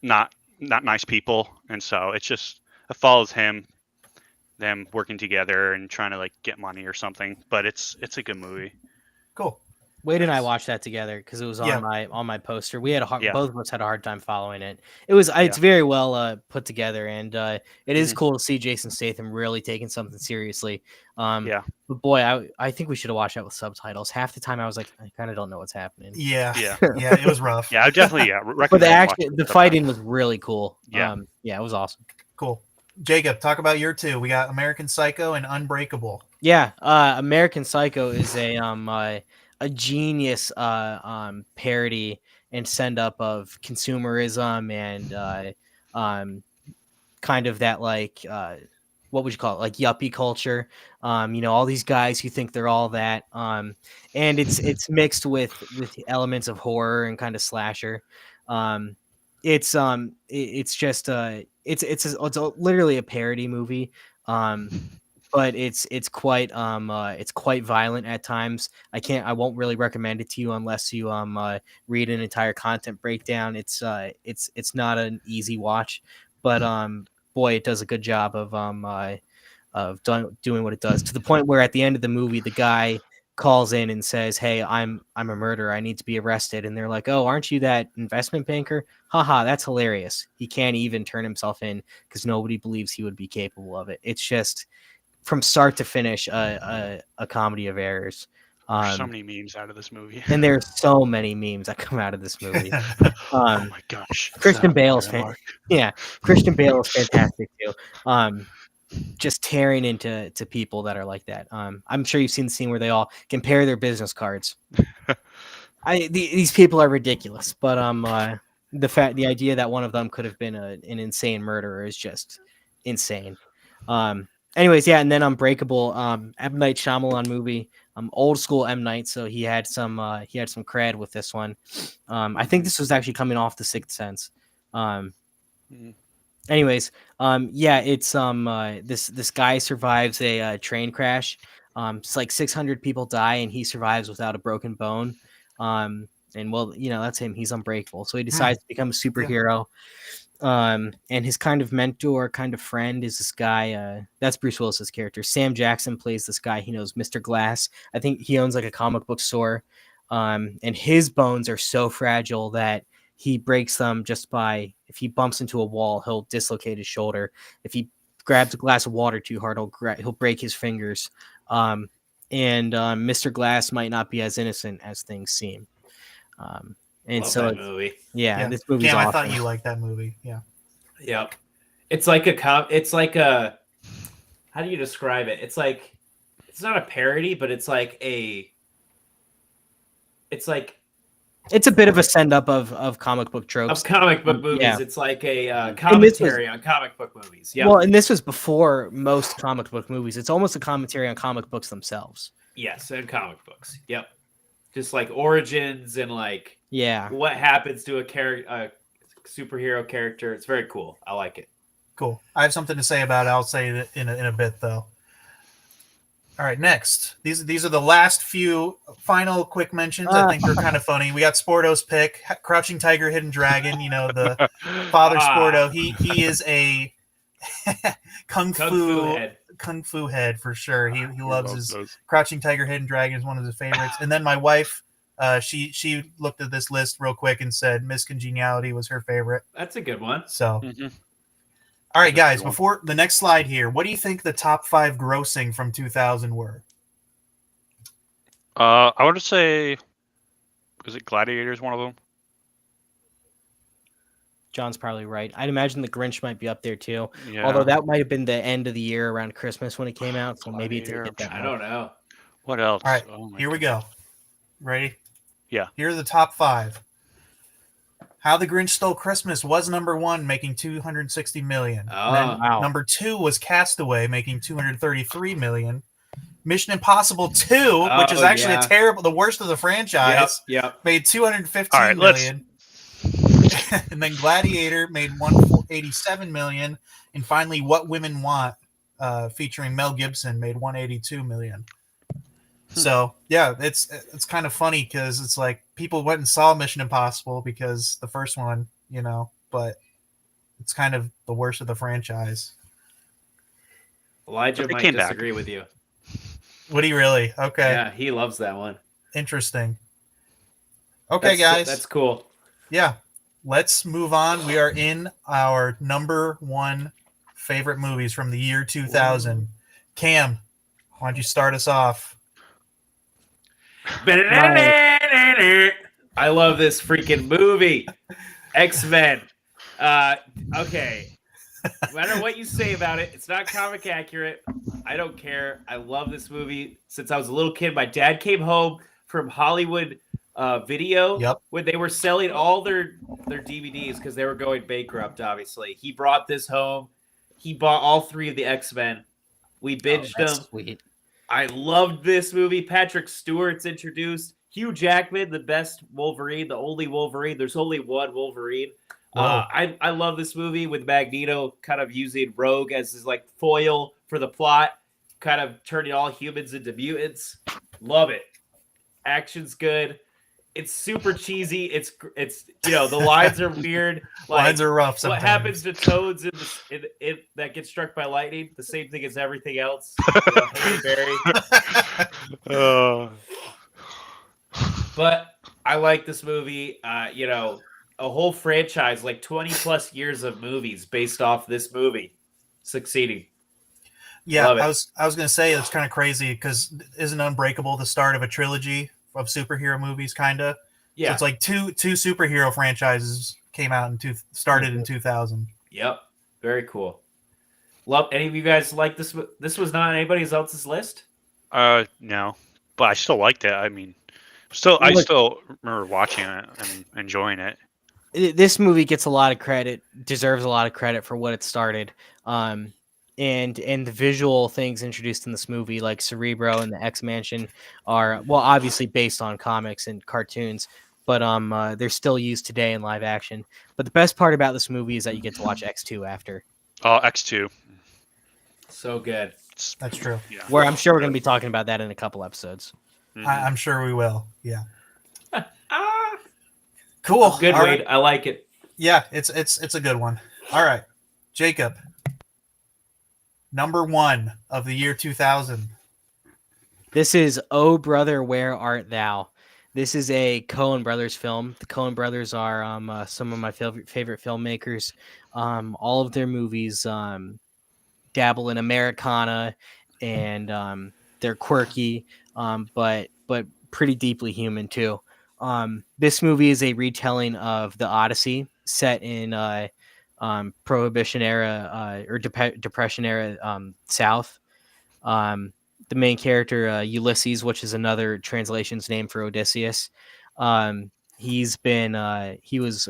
Speaker 7: not nice people, and so it follows them working together and trying to like get money or something. But it's a good movie.
Speaker 2: Cool.
Speaker 5: Wade and I watched that together because it was on
Speaker 2: Yeah.
Speaker 5: my poster. We had
Speaker 7: Yeah.
Speaker 5: both of us had a hard time following it. It's very well put together, and it is cool to see Jason Statham really taking something seriously.
Speaker 7: Yeah.
Speaker 5: But boy, I think we should have watched that with subtitles. Half the time I was like, I kind of don't know what's happening.
Speaker 2: Yeah.
Speaker 7: Yeah.
Speaker 2: Yeah, it was rough.
Speaker 7: Yeah, I definitely
Speaker 5: But
Speaker 7: recommend watching
Speaker 5: the fighting was really cool.
Speaker 7: Yeah.
Speaker 5: Yeah, it was awesome.
Speaker 2: Cool. Jacob, talk about your two. We got American Psycho and Unbreakable.
Speaker 5: Yeah, American Psycho is a genius parody and send up of consumerism and kind of that like what would you call it, like yuppie culture. All these guys who think they're all that, and it's mixed with elements of horror and kind of slasher. It's literally a parody movie. But it's quite violent at times. I won't really recommend it to you unless you read an entire content breakdown. It's not an easy watch, but boy, it does a good job of doing what it does, to the point where at the end of the movie the guy calls in and says, "Hey, I'm a murderer. I need to be arrested." And they're like, "Oh, aren't you that investment banker?" Haha, that's hilarious. He can't even turn himself in because nobody believes he would be capable of it. It's just from start to finish a comedy of errors.
Speaker 7: There's so many memes out of this movie.
Speaker 5: And there's so many memes that come out of this movie.
Speaker 7: Oh my gosh.
Speaker 5: Christian Bale is Christian Bale is fantastic too. Just tearing into people that are like that. I'm sure you've seen the scene where they all compare their business cards. These people are ridiculous, but the idea that one of them could have been an insane murderer is just insane. Anyways, yeah, and then Unbreakable, M. Night Shyamalan movie, old school M. Night, so he had some cred with this one. I think this was actually coming off The Sixth Sense. Anyways, yeah, it's this guy survives a train crash. It's like 600 people die, and he survives without a broken bone. And well, that's him. He's unbreakable, so he decides to become a superhero. And his kind of mentor, kind of friend is this guy. That's Bruce Willis's character. Sam Jackson plays this guy. He knows Mr. Glass. I think he owns like a comic book store. And his bones are so fragile that he breaks them just by, if he bumps into a wall, he'll dislocate his shoulder. If he grabs a glass of water too hard, he'll break his fingers. And Mr. Glass might not be as innocent as things seem. And
Speaker 6: Love
Speaker 5: so,
Speaker 6: that movie.
Speaker 5: yeah, this movie's
Speaker 2: Cam,
Speaker 5: awesome.
Speaker 2: I thought you liked that movie. Yeah.
Speaker 6: Yep. It's like a how do you describe it? It's like, it's not a parody, but it's like it's
Speaker 5: It's a bit of a send up of comic book tropes.
Speaker 6: of comic book movies.
Speaker 5: Yeah.
Speaker 6: It's like a
Speaker 5: And
Speaker 6: commentary on comic book movies. Yeah.
Speaker 5: Well, and this was before most comic book movies. It's almost a commentary on comic books themselves.
Speaker 6: Yes, and comic books. Yep. Just like origins and like
Speaker 5: Yeah.
Speaker 6: what happens to a superhero character. It's very cool. I like it.
Speaker 2: Cool. I have something to say about it. I'll say it in a bit, though. All right, next. These are the last few final quick mentions. I think they're kind of funny. We got Sporto's pick, Crouching Tiger, Hidden Dragon. You know, the father Sporto. He is a kung fu head for sure. He loves his
Speaker 7: those.
Speaker 2: Crouching Tiger, Hidden Dragon is one of his favorites. And then my wife, she looked at this list real quick and said Miss Congeniality was her favorite.
Speaker 6: That's a good one.
Speaker 2: So.
Speaker 7: Mhm.
Speaker 2: All right, guys, before the next slide here, what do you think the top 5 grossing from 2000 were?
Speaker 7: I want to say, is it Gladiators one of them?
Speaker 5: John's probably right. I'd imagine the Grinch might be up there too.
Speaker 7: Yeah.
Speaker 5: Although that might have been the end of the year around Christmas when it came out, so maybe it didn't get that
Speaker 6: I
Speaker 5: much.
Speaker 6: don't know.
Speaker 7: What else?
Speaker 2: All right,
Speaker 7: Oh my
Speaker 2: here we go. Ready?
Speaker 7: Yeah.
Speaker 2: Here are the top 5. How the Grinch Stole Christmas was number 1, making $260 million.
Speaker 6: Oh,
Speaker 2: Then
Speaker 5: wow.
Speaker 2: number 2 was Castaway, making $233 million. Mission Impossible 2, which is actually the worst of the franchise,
Speaker 6: Yep.
Speaker 2: made $215
Speaker 7: All right,
Speaker 2: million. And then Gladiator made $187 million. And finally, What Women Want, featuring Mel Gibson, made $182 million. So yeah, it's kind of funny because it's like people went and saw Mission Impossible because the first one, you know, but it's kind of the worst of the franchise.
Speaker 6: Elijah
Speaker 7: They
Speaker 6: might
Speaker 7: came back.
Speaker 6: disagree with you.
Speaker 2: Would he really? Okay,
Speaker 6: Yeah, he loves that one.
Speaker 2: interesting. Okay, guys,
Speaker 6: That's cool.
Speaker 2: yeah, let's move on. We are in our number 1 favorite movies from the year 2000. Cam, why don't you start us off?
Speaker 6: I love this freaking movie. X-Men. Okay. No matter what you say about it, it's not comic accurate. I don't care. I love this movie. Since I was a little kid, my dad came home from Hollywood Video when they were selling all their DVDs because they were going bankrupt, obviously. He brought this home. He bought all 3 of the X-Men. We binged them.
Speaker 5: Sweet.
Speaker 6: I loved this movie. Patrick Stewart's introduced. Hugh Jackman, the best Wolverine, the only Wolverine. There's only one Wolverine. I love this movie with Magneto kind of using Rogue as his like foil for the plot, kind of turning all humans into mutants. Love it. Action's good. It's super cheesy. It's the lines are weird. Like,
Speaker 2: Lines are rough sometimes.
Speaker 6: What happens to Toads in that gets struck by lightning? The same thing as everything else. Halle Berry. But I like this movie. A whole franchise, like 20 plus years of movies based off this movie, succeeding.
Speaker 2: Yeah, I was going to say it's kind of crazy because isn't Unbreakable the start of a trilogy of superhero movies, kind of?
Speaker 6: Yeah,
Speaker 2: so it's like two superhero franchises came out started in 2000.
Speaker 6: Yep, very cool. Love. Any of you guys like this? This was not on anybody else's list.
Speaker 7: No, but I still liked it. I mean, I still remember watching it and enjoying it.
Speaker 5: This movie gets a lot of credit, deserves a lot of credit for what it started. And the visual things introduced in this movie, like Cerebro and the X Mansion, are obviously based on comics and cartoons, but they're still used today in live action. But the best part about this movie is that you get to watch X2 after.
Speaker 7: Oh, X2,
Speaker 6: so good.
Speaker 2: That's true.
Speaker 7: Yeah.
Speaker 5: Where I'm sure we're going to be talking about that in a couple episodes.
Speaker 7: Mhm.
Speaker 2: I'm sure we will. Yeah. Cool.
Speaker 6: Good,
Speaker 2: All
Speaker 6: Wade.
Speaker 2: right.
Speaker 6: I like it.
Speaker 2: Yeah, it's a good one. All right, Jacob, number 1 of the year 2000.
Speaker 5: This is Oh Brother, Where Art Thou? This is a Coen Brothers film. The Coen Brothers are some of my favorite filmmakers. All of their movies dabble in Americana, and they're quirky, but pretty deeply human too. This movie is a retelling of the Odyssey, set in Prohibition era or Depression era South. Um, the main character, Ulysses, which is another translation's name for Odysseus. He was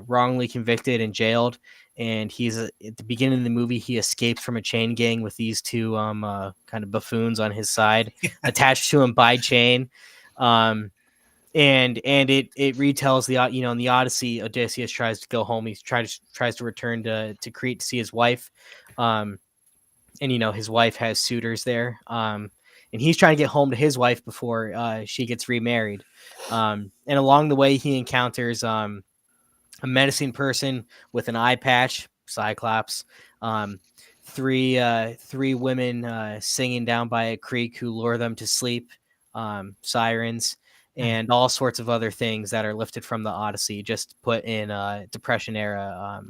Speaker 5: wrongly convicted and jailed, and he's at the beginning of the movie. He escapes from a chain gang with these two kind of buffoons on his side, attached to him by chain. And it retells the in the Odyssey, Odysseus tries to go home. He tries to return to Crete to see his wife. And his wife has suitors there, and he's trying to get home to his wife before she gets remarried. And along the way, he encounters a menacing person with an eye patch, Cyclops. Three women singing down by a creek who lure them to sleep, sirens, and all sorts of other things that are lifted from the Odyssey, just put in Depression era,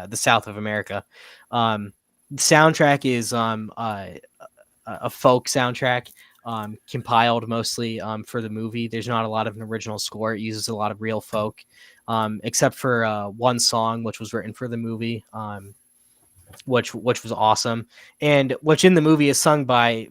Speaker 5: the South of America. The soundtrack is a folk soundtrack, compiled mostly for the movie. There's not a lot of an original score. It uses a lot of real folk, except for one song which was written for the movie, which was awesome, and which in the movie is sung by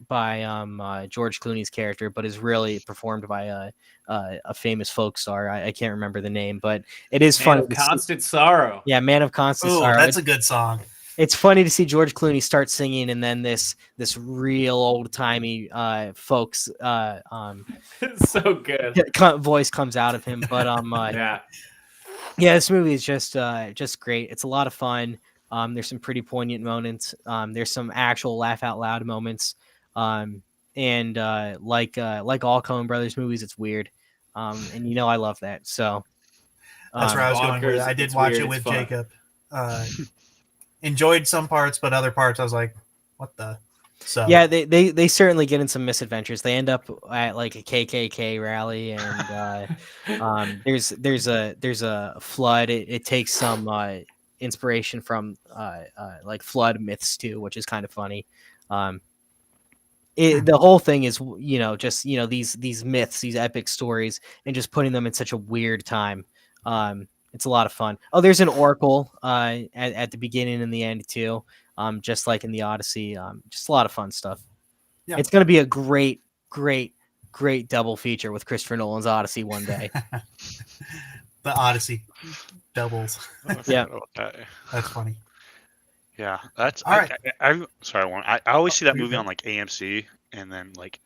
Speaker 5: George Clooney's character, but is really performed by a famous folk star. I can't remember the name, but it is fun.
Speaker 6: Man of Constant Sorrow.
Speaker 5: Yeah, Man of Constant
Speaker 2: Ooh,
Speaker 5: Sorrow.
Speaker 2: that's a good song.
Speaker 5: It's funny to see George Clooney start singing, and then this real old timey folks
Speaker 6: It's so good.
Speaker 5: voice comes out of him. But
Speaker 6: Yeah.
Speaker 5: this movie is just great. It's a lot of fun. There's some pretty poignant moments. There's some actual laugh out loud moments. And like all Coen Brothers movies, it's weird. And I love that. So
Speaker 2: That's where I was going with it. I did watch it with Jacob. Enjoyed some parts, but other parts I was like, what the? So
Speaker 5: yeah, they certainly get in some misadventures. They end up at like a KKK rally, and there's a flood. It takes some inspiration from like flood myths too, which is kind of funny. The whole thing is just these myths, these epic stories, and just putting them in such a weird time. It's a lot of fun. Oh, there's an oracle at the beginning and the end too, just like in the Odyssey. Just a lot of fun stuff.
Speaker 2: Yeah.
Speaker 5: It's going to be a great double feature with Christopher Nolan's Odyssey one day.
Speaker 2: The Odyssey doubles.
Speaker 5: Yeah.
Speaker 2: That's funny.
Speaker 7: Yeah, that's
Speaker 2: all right.
Speaker 7: I'm sorry. I always see that movie on like AMC, and then like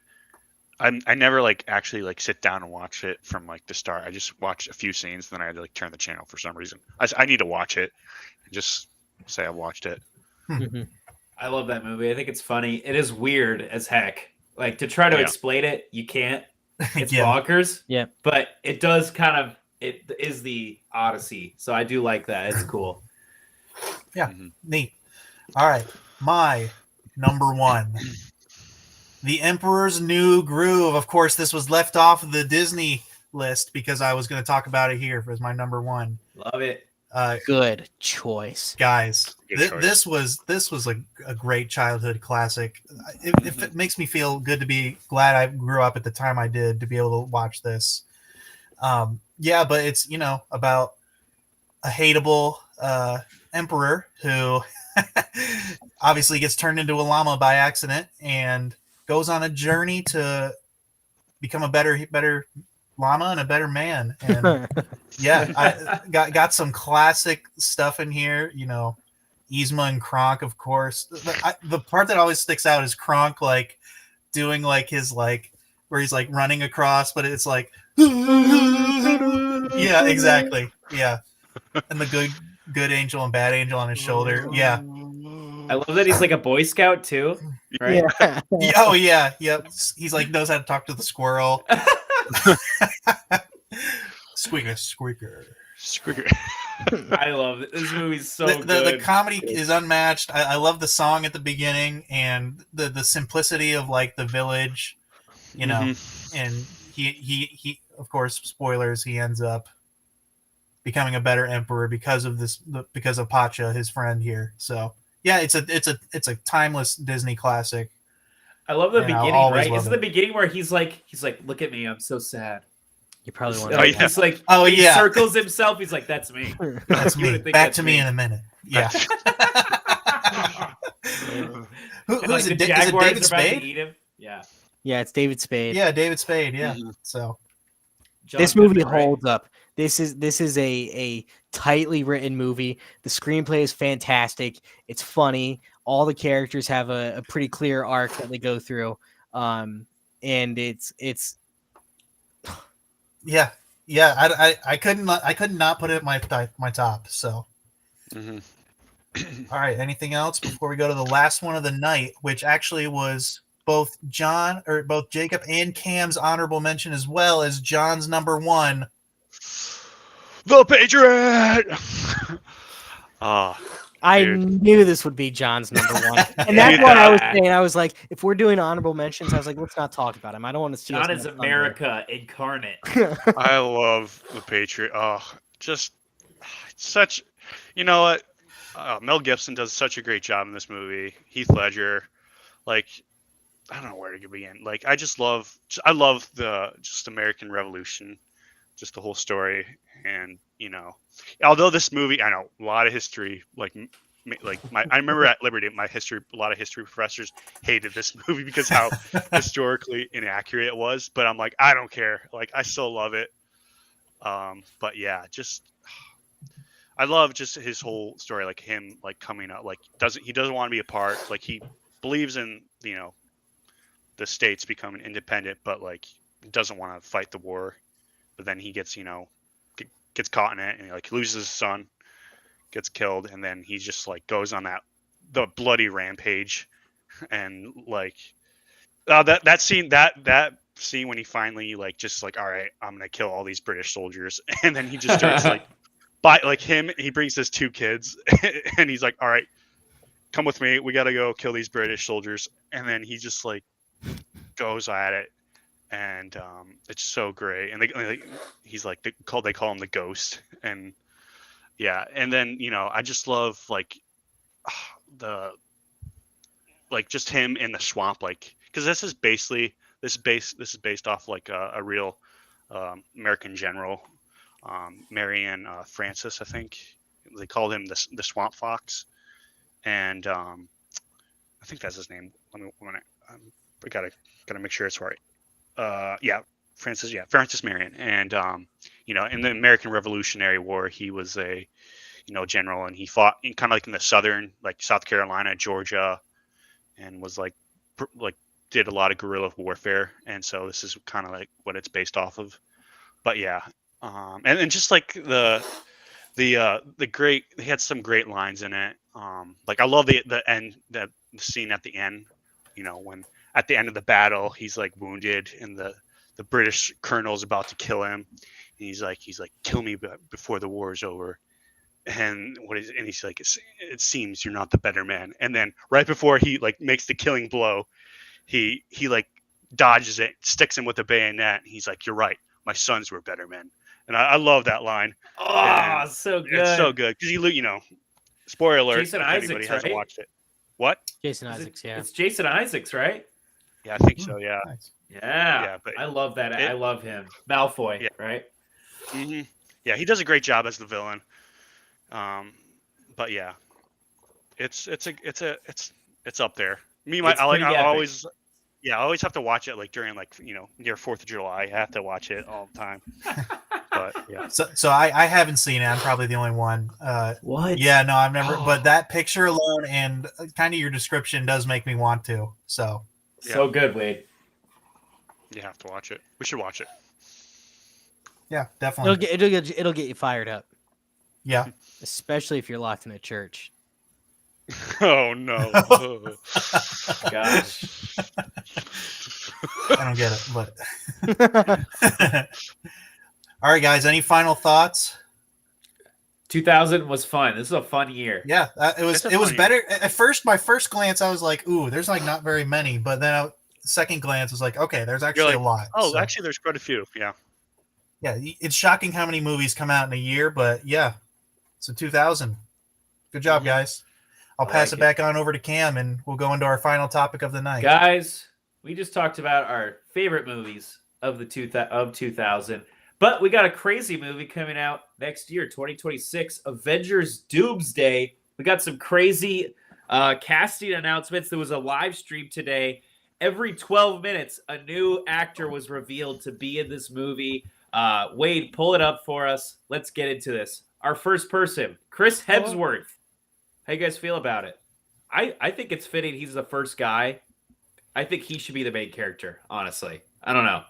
Speaker 7: I never like actually like sit down and watch it from like the start. I just watch a few scenes, then I had to like turn the channel for some reason. I need to watch it and just say I watched it.
Speaker 5: Mm-hmm.
Speaker 6: I love that movie. I think it's funny. It is weird as heck. Like to try to explain it, you can't. It's bonkers.
Speaker 5: Yeah,
Speaker 6: but it does kind of. It is the Odyssey, so I do like that. It's cool.
Speaker 2: Yeah, neat. All right, my number 1. The Emperor's New Groove. Of course, this was left off of the Disney list because I was going to talk about it here as my number 1.
Speaker 6: Love it.
Speaker 5: Good choice,
Speaker 2: guys.
Speaker 7: Good choice.
Speaker 2: This was a great childhood classic. It makes me feel good to be glad I grew up at the time I did to be able to watch this. Yeah, but it's about a hateable emperor who obviously gets turned into a llama by accident and goes on a journey to become a better llama and a better man. And yeah, I got some classic stuff in here. Yzma and Kronk, of course. The part that always sticks out is Kronk like doing like his like where he's like running across, but it's like yeah, exactly. Yeah, and the good angel and bad angel on his shoulder. Yeah.
Speaker 6: I love that he's like a Boy Scout too, right?
Speaker 5: Yeah.
Speaker 2: Oh yeah, yep. He's like knows how to talk to the squirrel. Squeaker.
Speaker 6: I love it. This movie's so
Speaker 2: The
Speaker 6: good.
Speaker 2: comedy is unmatched. I love the song at the beginning and the simplicity of like the village, you know. And he of course, spoilers, he ends up becoming a better emperor because of Pacha, his friend here. So yeah, it's a timeless Disney classic.
Speaker 6: I love the
Speaker 2: And I'll
Speaker 6: beginning,
Speaker 2: always
Speaker 6: right?
Speaker 2: love
Speaker 6: It's the
Speaker 2: it.
Speaker 6: beginning where he's like, look at me, I'm so sad.
Speaker 5: You probably want
Speaker 6: Like,
Speaker 5: to.
Speaker 6: he's like,
Speaker 2: Oh,
Speaker 6: he
Speaker 2: yeah.
Speaker 6: circles himself. He's like, that's me.
Speaker 2: That's
Speaker 6: You
Speaker 2: me.
Speaker 6: wouldn't think
Speaker 2: Back
Speaker 6: that's
Speaker 2: to me in a minute. Yeah.
Speaker 6: And,
Speaker 2: Who's
Speaker 6: like,
Speaker 2: it?
Speaker 6: the
Speaker 2: Is it
Speaker 6: Jaguars
Speaker 2: David
Speaker 6: are about to
Speaker 2: Spade?
Speaker 6: eat him. Yeah.
Speaker 5: Yeah, it's David Spade.
Speaker 2: Yeah, David Spade. Yeah. So
Speaker 6: John
Speaker 5: This movie
Speaker 6: Goodman, right?
Speaker 5: holds up. This is a tightly written movie. The screenplay is fantastic. It's funny. All the characters have a pretty clear arc that they go through. And it's
Speaker 2: yeah. I could not put it at my top. So all right. Anything else before we go to the last one of the night, which actually was both Jacob and Cam's honorable mention, as well as John's number one.
Speaker 7: The Patriot.
Speaker 5: I
Speaker 7: Dude.
Speaker 5: knew this would be John's number one, and that's
Speaker 7: Dude,
Speaker 5: what I was saying. I was like, if we're doing honorable mentions, I was like, let's not talk about him. I don't want to see.
Speaker 6: John is America incarnate.
Speaker 7: I love the Patriot. Oh, just such. You know what? Mel Gibson does such a great job in this movie. Heath Ledger, like, I don't know where to begin. Like, I love the just American Revolution, just the whole story, and although this movie, I know a lot of history, I remember at Liberty, a lot of history professors hated this movie because how historically inaccurate it was. But I'm like, I don't care. Like, I still love it. But yeah, I love just his whole story, like him, like coming up, like he doesn't want to be a part, like he believes in the states becoming independent, but like doesn't want to fight the war. But then he gets gets caught in it, and he loses his son, gets killed, and then he just like goes on the bloody rampage, and like that scene when he finally all right, I'm gonna kill all these British soldiers, and then he just starts he brings his two kids, and he's like, all right, come with me, we gotta go kill these British soldiers, and then he just goes at it. And it's so great, and he's like they call him the Ghost, and yeah, and then I just love just him in the swamp, because this is based off a real American general, Marion Francis, I think they called him the Swamp Fox, and I think that's his name. I gotta make sure it's right. Francis Marion, and in the American Revolutionary War, he was a general, and he fought kind of in the southern, South Carolina, Georgia, and was did a lot of guerrilla warfare, and so this is kind of what it's based off of. But yeah, and just the great, he had some great lines in it. I love the end, the scene at the end, when at the end of the battle, he's wounded, and the British colonel's about to kill him, and he's like, kill me before the war is over. And he's like, it seems you're not the better man. And then right before he makes the killing blow, he dodges it, sticks him with a bayonet, and he's like, you're right, my sons were better men. And I love that line.
Speaker 6: Oh, so good.
Speaker 7: It's so good because spoiler alert,
Speaker 6: Jason
Speaker 7: if
Speaker 6: Isaacs,
Speaker 7: anybody hasn't
Speaker 6: right?
Speaker 7: watched it. What?
Speaker 5: Jason Isaacs. Yeah,
Speaker 6: It's Jason Isaacs, right?
Speaker 7: Yeah, I think so. Yeah.
Speaker 2: Nice.
Speaker 6: Yeah,
Speaker 7: but
Speaker 6: I love that. I love him, Malfoy,
Speaker 7: Yeah.
Speaker 6: right?
Speaker 7: Mm-hmm. Yeah, he does a great job as the villain. But yeah, it's up there. I always have to watch it during near 4th of July. I have to watch it all the time. But yeah.
Speaker 2: So I haven't seen it. I'm probably the only one.
Speaker 6: What?
Speaker 2: Yeah, no, I've never. But that picture alone and kind of your description does make me want to. So
Speaker 6: good, Wade.
Speaker 7: You have to watch it. We should watch it.
Speaker 2: yeah, definitely.
Speaker 5: it'll get you fired up,
Speaker 2: Yeah.
Speaker 5: especially if you're locked in a church.
Speaker 7: Oh no!
Speaker 6: Gosh.
Speaker 2: I don't get it, but all right, guys. Any final thoughts?
Speaker 6: 2000 was fun. This is a fun year.
Speaker 2: Yeah, it was.
Speaker 7: It's a
Speaker 2: It was
Speaker 7: fun
Speaker 2: better at first. My first glance, I was like, "Ooh, there's like not very many," but then second glance was like, "Okay, there's actually a lot."
Speaker 7: Oh,
Speaker 2: So,
Speaker 7: actually, there's quite a few. Yeah.
Speaker 2: yeah, it's shocking how many movies come out in a year, but yeah, so 2000. Good job, guys. I'll
Speaker 6: I
Speaker 2: pass
Speaker 6: like
Speaker 2: it back on over to Cam, and we'll go into our final topic of the night.
Speaker 6: Guys, we just talked about our favorite movies of the 2000, but we got a crazy movie coming out next year, 2026, Avengers Doomsday. We got some crazy casting announcements. There was a live stream today. Every 12 minutes, a new actor was revealed to be in this movie. Wade, pull it up for us. Let's get into this. Our first person, Chris Hemsworth. How you guys feel about it? I think it's fitting. He's the first guy. I think he should be the main character. Honestly, I don't know.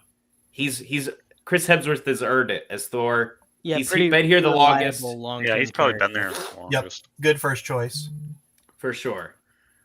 Speaker 6: He's Chris Hemsworth has earned it as Thor.
Speaker 5: Yeah,
Speaker 6: he's
Speaker 5: pretty
Speaker 6: been here the longest
Speaker 5: long-term
Speaker 7: Yeah, he's probably been
Speaker 5: character.
Speaker 7: there the
Speaker 2: Yep,
Speaker 7: longest.
Speaker 2: good first choice.
Speaker 6: for sure.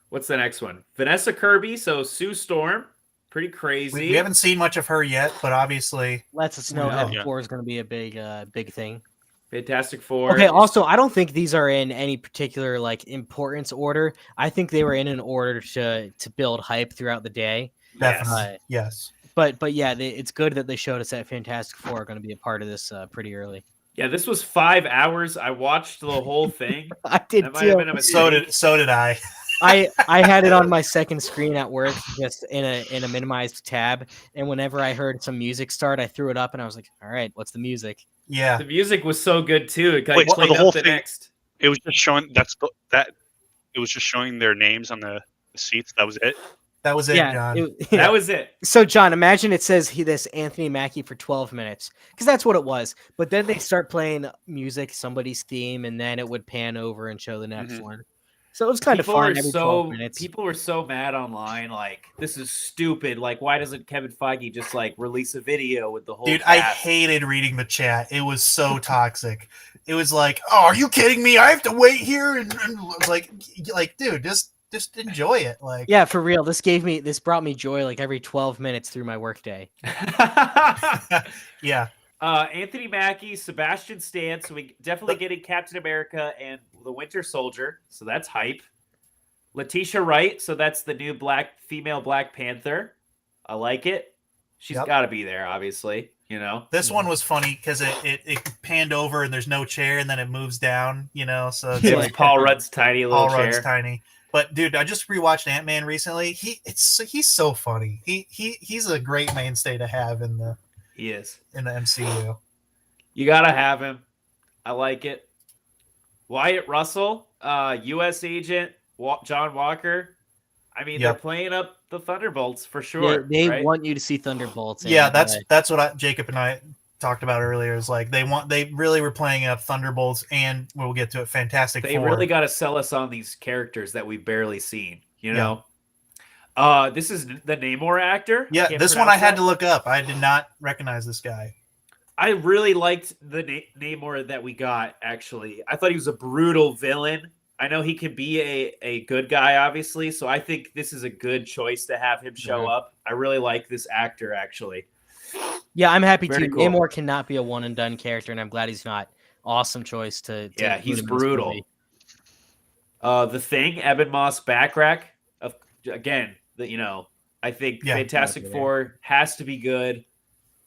Speaker 6: What's the next one? Vanessa Kirby. So Sue Storm, pretty crazy.
Speaker 2: We haven't seen much of her yet, but obviously,
Speaker 5: Lets us know
Speaker 6: Yeah.
Speaker 5: F4 is going to be a big thing.
Speaker 6: Fantastic Four.
Speaker 5: Okay. Also, I don't think these are in any particular like importance order. I think they were in an order to build hype throughout the day.
Speaker 2: definitely, yes.
Speaker 5: But yeah, it's good that they showed us that Fantastic Four are going to be a part of this pretty early.
Speaker 6: Yeah, this was 5 hours. I watched the whole thing.
Speaker 5: I did
Speaker 6: That might have
Speaker 5: too.
Speaker 6: been a mistake.
Speaker 2: So did I.
Speaker 5: I had it on my second screen at work, just in a minimized tab. And whenever I heard some music start, I threw it up and I was like, "All right, what's the music?"
Speaker 2: Yeah,
Speaker 6: The music was so good too. It kind
Speaker 7: Wait,
Speaker 6: of
Speaker 7: so the
Speaker 6: played
Speaker 7: whole
Speaker 6: up the
Speaker 7: thing-
Speaker 6: next.
Speaker 7: It was just showing it was just showing their names on the seats. That was it.
Speaker 2: that was it, John.
Speaker 6: That was it.
Speaker 5: So, John, imagine it says this Anthony Mackie for 12 minutes, because that's what it was. But then they start playing music, somebody's theme, and then it would pan over and show the next
Speaker 7: Mhm.
Speaker 5: one. So it was kind of
Speaker 6: People
Speaker 5: fun
Speaker 6: were
Speaker 5: every
Speaker 6: so
Speaker 5: 12 minutes.
Speaker 6: people were so mad online. Like, this is stupid. Like, why doesn't Kevin Feige just like release a video with the whole?
Speaker 2: Dude, I
Speaker 6: cast?
Speaker 2: hated reading the chat. It was so toxic. It was like, "Oh, are you kidding me? I have to wait here," and like, dude, just enjoy it. Like,
Speaker 5: Yeah, for real. This brought me joy like every 12 minutes through my workday.
Speaker 2: yeah,
Speaker 6: Anthony Mackie, Sebastian Stan. So we definitely getting Captain America and the Winter Soldier. So that's hype. Letitia Wright. So that's the new female Black Panther. I like it. She's
Speaker 2: Yep.
Speaker 6: got to be there, obviously. You know.
Speaker 2: this one was funny because it panned over and there's no chair, and then it moves down. So it's
Speaker 6: It's
Speaker 2: like
Speaker 6: Paul Rudd's tiny little
Speaker 2: Paul
Speaker 6: chair.
Speaker 2: Rudd's tiny. But dude, I just rewatched Ant-Man recently. He's so funny. He's a great mainstay to have in the
Speaker 6: He is.
Speaker 2: MCU.
Speaker 6: You gotta have him. I like it. Wyatt Russell, U.S. agent, John Walker. I mean, they're
Speaker 2: Yep.
Speaker 6: playing up the Thunderbolts for sure.
Speaker 5: They
Speaker 6: right?
Speaker 5: want you to see Thunderbolts.
Speaker 2: Yeah,
Speaker 5: and,
Speaker 2: that's what Jacob and I talked about earlier. Is like they really were playing up Thunderbolts, and we'll get to it. Fantastic
Speaker 6: They
Speaker 2: Four.
Speaker 6: really got to sell us on these characters that we've barely seen. You know. This is the Namor actor.
Speaker 2: Yeah,
Speaker 6: Can't
Speaker 2: this one I
Speaker 6: pronounce
Speaker 2: had
Speaker 6: that.
Speaker 2: to look up. I did not recognize this guy.
Speaker 6: I really liked the Namor that we got. Actually, I thought he was a brutal villain. I know he can be a good guy, obviously. So I think this is a good choice to have him show up. I really like this actor, actually.
Speaker 5: Yeah, I'm happy
Speaker 6: Very
Speaker 5: too.
Speaker 6: cool.
Speaker 5: Namor cannot be a one and done character, and I'm glad he's not. Awesome choice to
Speaker 6: Yeah,
Speaker 5: include
Speaker 6: he's
Speaker 5: him in this
Speaker 6: brutal.
Speaker 5: movie.
Speaker 6: The Thing, Eben Moss Backrack. Again, I think
Speaker 2: Yeah.
Speaker 6: Fantastic
Speaker 5: Yeah.
Speaker 6: Four has to be good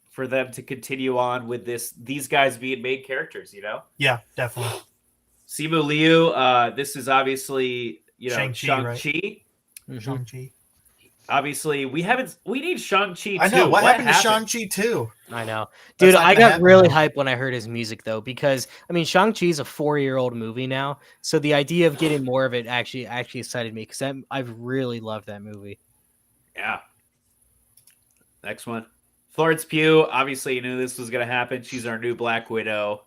Speaker 6: for them to continue on with these guys being main characters.
Speaker 2: Yeah, definitely.
Speaker 6: Simu Liu. This is obviously
Speaker 2: Shang-Chi, right?
Speaker 6: Shang-Chi.
Speaker 5: Mhm.
Speaker 2: Shang-Chi.
Speaker 6: Obviously, we need Shang-Chi too.
Speaker 2: I know. What happened to Shang-Chi too?
Speaker 5: I know.
Speaker 2: That's
Speaker 5: Dude,
Speaker 2: not
Speaker 5: I
Speaker 2: gonna
Speaker 5: got
Speaker 2: happen
Speaker 5: really
Speaker 2: now.
Speaker 5: hyped when I heard his music though, because I mean Shang-Chi's a 4-year-old movie now. So the idea of getting more of it actually excited me because I've really loved that movie.
Speaker 6: Yeah. Next one. Florence Pugh. Obviously, you knew this was going to happen. She's our new Black Widow.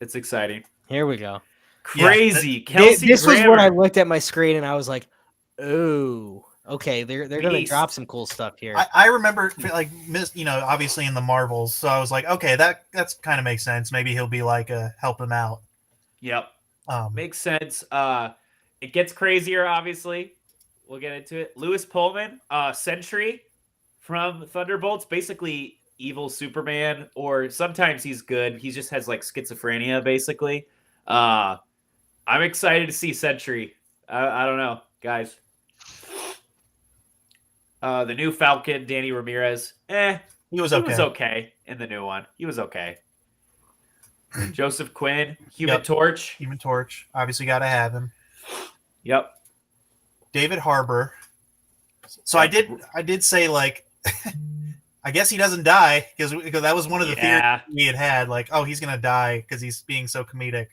Speaker 6: It's exciting.
Speaker 5: Here we go.
Speaker 6: Crazy.
Speaker 5: This
Speaker 6: Kelsey
Speaker 5: was when I
Speaker 6: Grammer.
Speaker 5: looked at my screen and I was like, "Oh, okay, they're going to
Speaker 6: Beast.
Speaker 5: drop some cool stuff here."
Speaker 2: I remember obviously in the Marvels. So I was like, okay, that's kind of makes sense. Maybe he'll be like help him out.
Speaker 6: Yep.
Speaker 2: Um,
Speaker 6: Makes sense. It gets crazier, obviously. We'll get into it. Lewis Pullman, Sentry from Thunderbolts. Basically, evil Superman, or sometimes he's good. He just has like schizophrenia, basically. I'm excited to see Sentry. I don't know, guys. The new Falcon, Danny Ramirez.
Speaker 2: He was
Speaker 6: He
Speaker 2: okay.
Speaker 6: was okay in the new one. He was okay. Joseph Quinn, Human Torch.
Speaker 2: Human Torch. Obviously got to have him.
Speaker 6: Yep.
Speaker 2: David Harbour. So I did say, like, I guess he doesn't die because that was one of the theories we had. Like, oh, he's gonna die because he's being so comedic.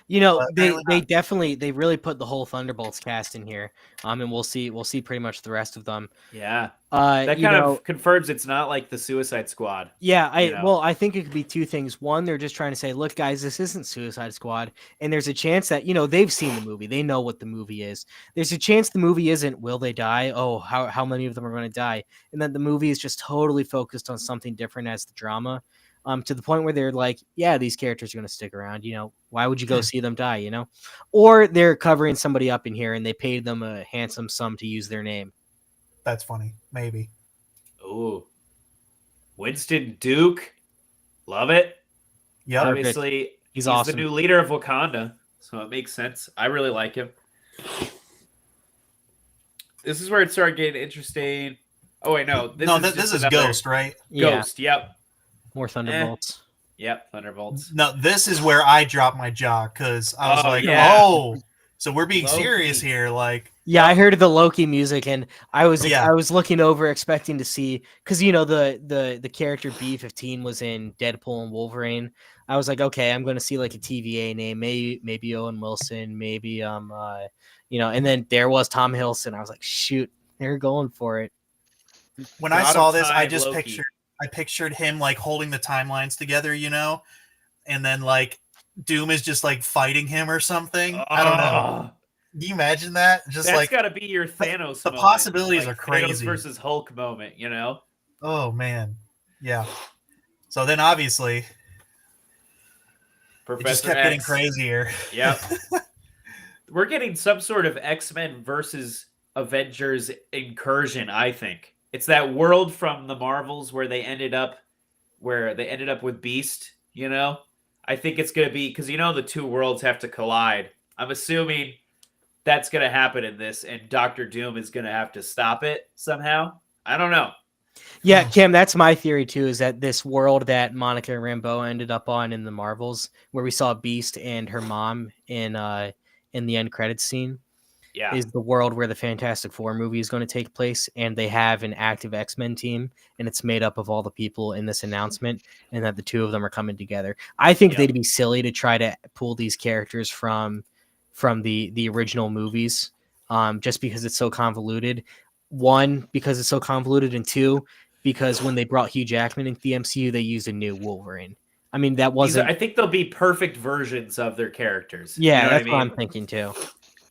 Speaker 5: You know, they really put the whole Thunderbolts cast in here. And we'll see pretty much the rest of them.
Speaker 6: Yeah. That kind of confirms it's not like the Suicide Squad.
Speaker 5: Yeah, I think it could be two things. One, they're just trying to say, look, guys, this isn't Suicide Squad. And there's a chance that, they've seen the movie. They know what the movie is. There's a chance the movie isn't, will they die? Oh, how many of them are going to die? And then the movie is just totally focused on something different as the drama. To the point where they're like, yeah, these characters are going to stick around. Why would you go see them die, Or they're covering somebody up in here and they paid them a handsome sum to use their name.
Speaker 2: That's funny. Maybe.
Speaker 6: Ooh. Winston Duke. Love it.
Speaker 2: Yeah.
Speaker 6: Obviously, he's awesome. The new leader of Wakanda, so it makes sense. I really like him. This is where it started getting interesting. Oh, wait, no. This is
Speaker 2: Ghost, right?
Speaker 6: Ghost, yep.
Speaker 5: More Thunderbolts.
Speaker 6: Yep, Thunderbolts.
Speaker 2: No, this is where I dropped my jaw because I was so we're being serious here. Like,
Speaker 5: yeah, I heard the Loki music and I was looking over expecting to see, because the character B-15 was in Deadpool and Wolverine. I was like, okay, I'm going to see like a TVA name, maybe Owen Wilson, maybe and then there was Tom Hiddleston. I was like, shoot, they're going for it.
Speaker 2: When I saw this, I just pictured him like holding the timelines together, and then like Doom is just like fighting him or something. I don't know. Can you imagine that? Just
Speaker 6: that's
Speaker 2: like
Speaker 6: got to be your Thanos.
Speaker 2: The possibilities are crazy.
Speaker 6: Thanos versus Hulk moment,
Speaker 2: Oh man, yeah. So then obviously,
Speaker 6: Professor
Speaker 2: it just kept getting crazier.
Speaker 6: Yep. We're getting some sort of X-Men versus Avengers incursion. I think it's that world from the Marvels where they ended up with Beast. I think it's going to be because the two worlds have to collide. I'm assuming that's going to happen in this, and Doctor Doom is going to have to stop it somehow. I don't know.
Speaker 5: Yeah, Kim, that's my theory too, is that this world that Monica Rambeau ended up on in the Marvels, where we saw Beast and her mom in the end credits scene, is the world where the Fantastic Four movie is going to take place, and they have an active X-Men team, and it's made up of all the people in this announcement, and that the two of them are coming together. I think they'd be silly to try to pull these characters from the original movies, just because it's so convoluted. One, because it's so convoluted, and two, because when they brought Hugh Jackman into the MCU, they used a new Wolverine. I mean, that wasn't...
Speaker 6: I think they'll be perfect versions of their charactars.
Speaker 5: Yeah, that's what I'm thinking too.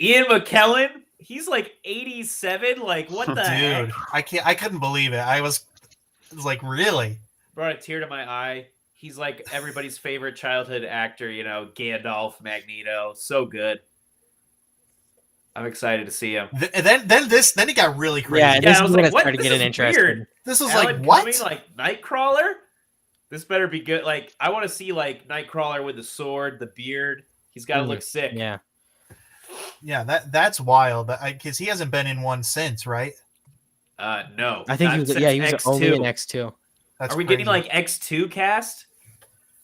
Speaker 6: Ian McKellen, he's like 87. Like, what the heck?
Speaker 2: I couldn't believe it. I was like, really?
Speaker 6: Brought a tear to my eye. He's like everybody's favorite childhood actor, Gandalf, Magneto. So good. I'm excited to see him.
Speaker 2: Then it got really crazy.
Speaker 5: Yeah, this
Speaker 6: I was
Speaker 5: is
Speaker 6: like,
Speaker 5: when it
Speaker 6: what?
Speaker 5: started getting interesting.
Speaker 6: Weird.
Speaker 2: This was
Speaker 6: Alan
Speaker 2: like, what?
Speaker 6: Cumming, like Nightcrawler? This better be good. Like, I want to see like Nightcrawler with the sword, the beard. He's got to look sick.
Speaker 5: Yeah.
Speaker 2: Yeah, that's wild. Because he hasn't been in one since, right?
Speaker 6: No.
Speaker 5: I think he was
Speaker 6: X2.
Speaker 5: only in X2.
Speaker 6: Are we getting like X2 cast?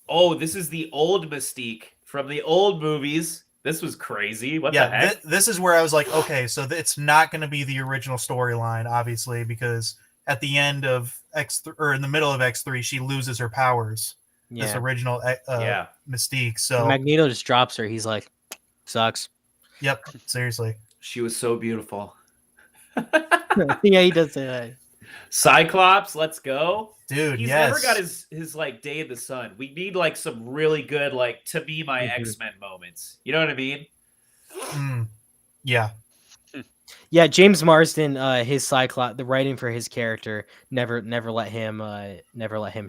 Speaker 6: Oh, this is the old Mystique from the old movies. This was crazy. What the heck?
Speaker 2: This is where I was like, okay, so it's not going to be the original storyline, obviously, because at the end of X3 or in the middle of X3, she loses her powers.
Speaker 5: Yeah.
Speaker 2: This original Mystique. So
Speaker 5: Magneto just drops her. He's like, sucks.
Speaker 2: Yep. Seriously.
Speaker 6: She was so beautiful.
Speaker 5: Yeah, he does say that.
Speaker 6: Cyclops, let's go.
Speaker 2: Dude,
Speaker 6: he's never got his like day in the sun. We need like some really good, like, to be my X-Men moments. You know what I mean?
Speaker 2: Yeah.
Speaker 5: Yeah, James Marsden, his Cyclops, the writing for his character never let him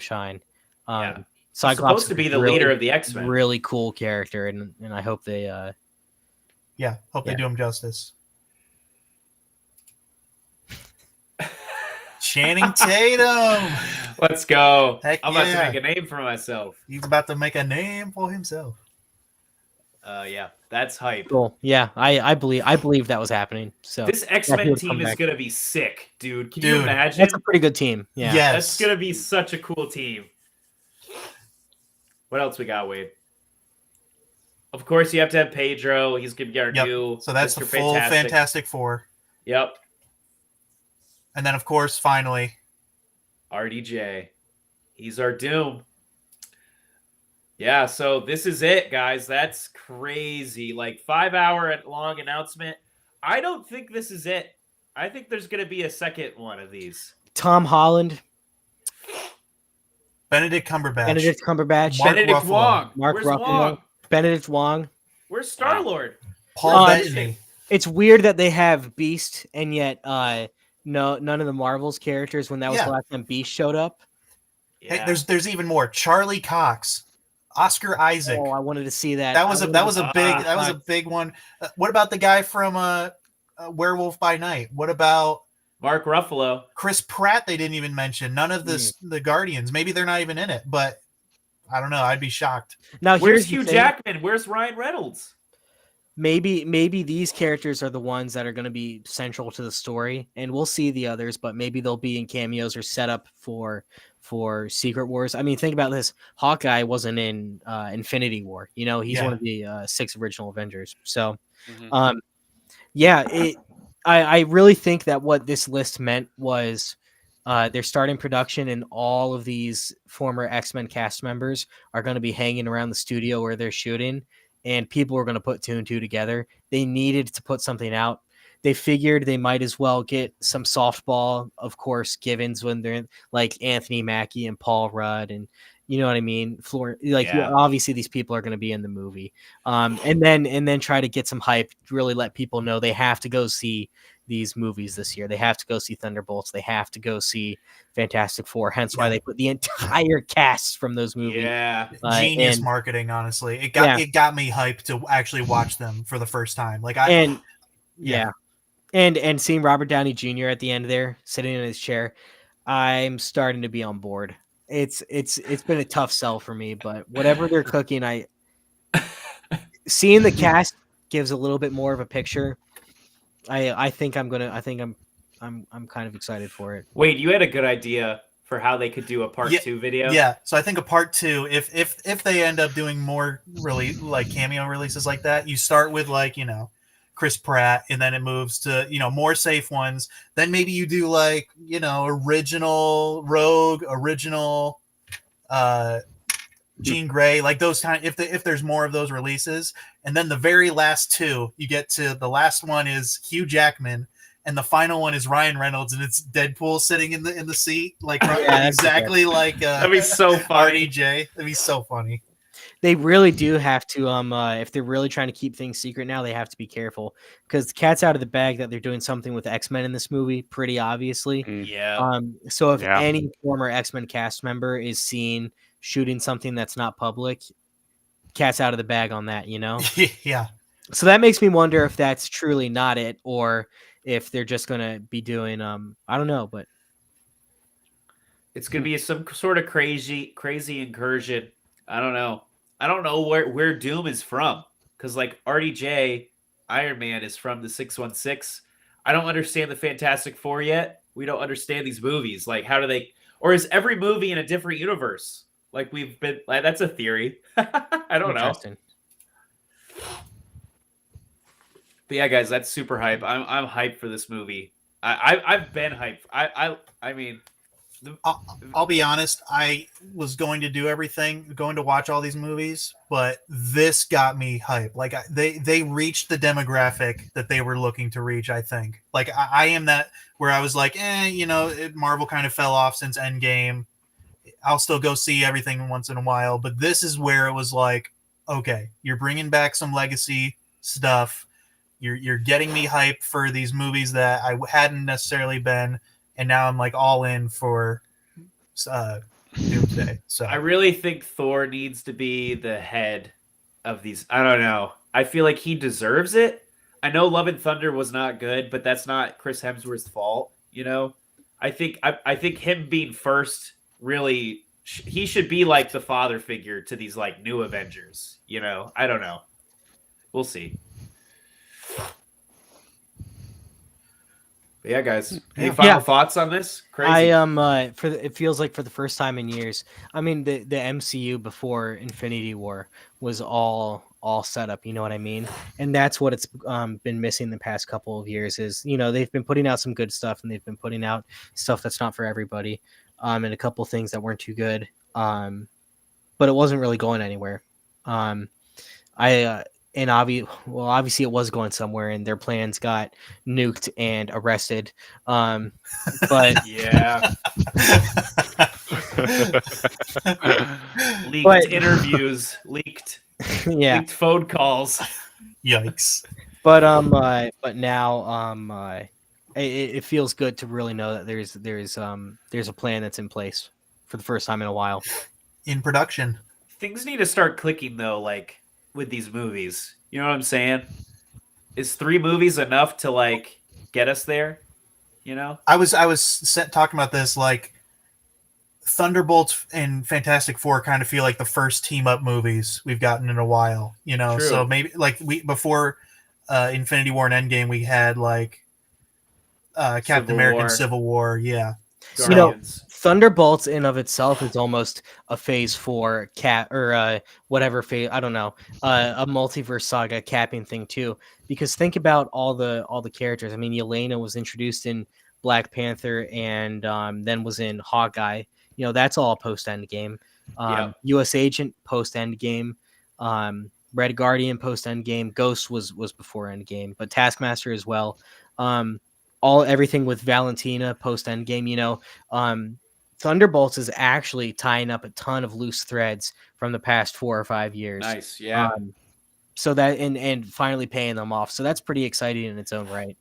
Speaker 5: shine. Cyclops
Speaker 6: supposed to be the leader of the X-Men.
Speaker 5: Really cool character, and I hope they
Speaker 2: they do him justice. Channing Tatum.
Speaker 6: Let's go.
Speaker 2: Heck
Speaker 6: I'm about
Speaker 2: yeah.
Speaker 6: to make a name for myself.
Speaker 2: He's about to make a name for himself.
Speaker 6: Yeah, that's hype.
Speaker 5: Cool. Yeah, I believe that was happening. So
Speaker 6: This
Speaker 5: that he
Speaker 6: X-Men
Speaker 5: would
Speaker 6: team
Speaker 5: come
Speaker 6: is
Speaker 5: back.
Speaker 6: gonna be sick, dude. Can
Speaker 2: Dude,
Speaker 6: you imagine?
Speaker 5: That's a pretty good team. Yeah.
Speaker 2: Yes.
Speaker 6: That's gonna be such a cool team. What else we got, Wade? Of course, you have to have Pedro. He's gonna be our new.
Speaker 2: So that's
Speaker 6: Mr.
Speaker 2: the full Fantastic Four.
Speaker 6: Yep.
Speaker 2: And then, of course, finally,
Speaker 6: RDJ. He's our Doom. Yeah, so this is it, guys. That's crazy. Like 5-hour long announcement. I don't think this is it. I think there's going to be a second one of these.
Speaker 5: Tom Holland,
Speaker 2: Benedict Cumberbatch,
Speaker 6: Benedict Wong.
Speaker 5: Mark
Speaker 6: Where's
Speaker 5: Ruffalo,
Speaker 6: Wong?
Speaker 5: Benedict Wong.
Speaker 6: Where's Star-Lord?
Speaker 2: Paul Bettany.
Speaker 5: It's weird that they have Beast and yet none of the Marvel's characters when that was the last time Beast showed up.
Speaker 2: Yeah. Hey, there's even more. Charlie Cox, Oscar Isaac.
Speaker 5: Oh, I wanted to see that.
Speaker 2: That was a big one. What about the guy from Werewolf by Night? What about
Speaker 6: Mark Ruffalo?
Speaker 2: Chris Pratt? They didn't even mention. None of the Guardians. Maybe they're not even in it, but I don't know. I'd be shocked.
Speaker 5: Now
Speaker 6: where's Hugh Jackman? Where's Ryan Reynolds?
Speaker 5: Maybe these characters are the ones that are going to be central to the story, and we'll see the others, but maybe they'll be in cameos or set up for Secret Wars. I mean, think about this. Hawkeye wasn't in Infinity War. You know, he's one of the 6 original Avengers. So, I really think that what this list meant was they're starting production, and all of these former X-Men cast members are going to be hanging around the studio where they're shooting, and people are going to put 2 and 2 together. They needed to put something out. They figured they might as well get some softball, of course, givens when they're like Anthony Mackie and Paul Rudd, and you know what I mean. Obviously these people are going to be in the movie, and then try to get some hype. Really let people know they have to go see these movies this year. They have to go see Thunderbolts. They have to go see Fantastic Four. Hence why they put the entire cast from those movies.
Speaker 6: Yeah,
Speaker 2: genius marketing. Honestly, it got me hyped to actually watch them for the first time.
Speaker 5: And seeing Robert Downey Jr. at the end there, sitting in his chair, I'm starting to be on board. It's been a tough sell for me, but whatever they're cooking, seeing the cast gives a little bit more of a picture. I think I'm kind of excited for it.
Speaker 6: Wait, you had a good idea for how they could do a part 2 video?
Speaker 2: Yeah, so I think a part 2, if they end up doing more really like cameo releases like that, you start with Chris Pratt, and then it moves to more safe ones. Then maybe you do original Rogue, original Jean Grey, like those kind of, if there's more of those releases. And then the very last 2, you get to the last one is Hugh Jackman, and the final one is Ryan Reynolds, and it's Deadpool sitting in the seat, exactly like
Speaker 6: that'd be so funny.
Speaker 2: RDJ. That'd be so funny.
Speaker 5: They really do have to, if they're really trying to keep things secret now, they have to be careful, because the cat's out of the bag that they're doing something with X-Men in this movie, pretty obviously.
Speaker 6: Yeah.
Speaker 5: So if any former X-Men cast member is seen shooting something that's not public, cat's out of the bag on that,
Speaker 2: Yeah.
Speaker 5: So that makes me wonder if that's truly not it, or if they're just going to be doing, I don't know, but
Speaker 6: it's going to be some sort of crazy incursion. I don't know where Doom is from, because like RDJ, Iron Man is from the 616. I don't understand the Fantastic Four yet. We don't understand these movies. Like, how do they? Or is every movie in a different universe? Like we've been. Like, that's a theory. I don't know. But yeah, guys, that's super hype. I'm hyped for this movie. I've been hyped. I mean.
Speaker 2: I'll be honest. I was going to do everything, going to watch all these movies, but this got me hyped. Like they reached the demographic that they were looking to reach. I think. Like I am that where I was like, Marvel kind of fell off since Endgame. I'll still go see everything once in a while, but this is where it was like, okay, you're bringing back some legacy stuff. You're getting me hyped for these movies that I hadn't necessarily been. And now I'm like all in for Doomsday. So
Speaker 6: I really think Thor needs to be the head of these. I don't know. I feel like he deserves it. I know Love and Thunder was not good, but that's not Chris Hemsworth's fault. I think him being first really he should be like the father figure to these like new Avengers. You know, I don't know. We'll see. But yeah, guys. Any final thoughts on this? Crazy.
Speaker 5: I it feels like for the first time in years. I mean, the MCU before Infinity War was all set up. You know what I mean? And that's what it's been missing the past couple of years. Is they've been putting out some good stuff and they've been putting out stuff that's not for everybody. And a couple things that weren't too good. But it wasn't really going anywhere. Obviously it was going somewhere, and their plans got nuked and arrested. But
Speaker 6: yeah, leaked interviews, leaked phone calls.
Speaker 2: Yikes!
Speaker 5: But now it feels good to really know that there's a plan that's in place for the first time in a while.
Speaker 2: In production.
Speaker 6: Things need to start clicking though, like with these movies. You know what I'm saying? Is 3 movies enough to like get us there? You know?
Speaker 2: I was talking about this, like Thunderbolts and Fantastic Four kind of feel like the first team up movies we've gotten in a while, you know.
Speaker 6: True.
Speaker 2: So maybe like before Infinity War and Endgame we had like Captain America and Civil War, yeah.
Speaker 6: Guardians.
Speaker 5: Thunderbolts in of itself is almost a phase 4 whatever phase, I don't know, a multiverse saga capping thing too. Because think about all the characters. I mean, Yelena was introduced in Black Panther and then was in Hawkeye. You know, that's all post Endgame. U.S. Agent post Endgame. Red Guardian post Endgame. Ghost was before Endgame, but Taskmaster as well. Everything with Valentina post Endgame. You know, Thunderbolts is actually tying up a ton of loose threads from the past 4 or 5 years.
Speaker 6: Nice, yeah.
Speaker 5: So that and finally paying them off. So that's pretty exciting in its own right.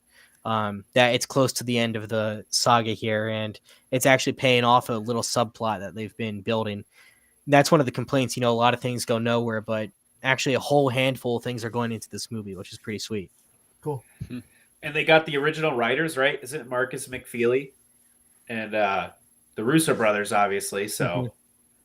Speaker 5: That it's close to the end of the saga here, and it's actually paying off a little subplot that they've been building. That's one of the complaints. You know, a lot of things go nowhere, but actually a whole handful of things are going into this movie, which is pretty sweet.
Speaker 2: Cool.
Speaker 6: And they got the original writers, right? Isn't it Marcus McFeely? And the Russo brothers, obviously. So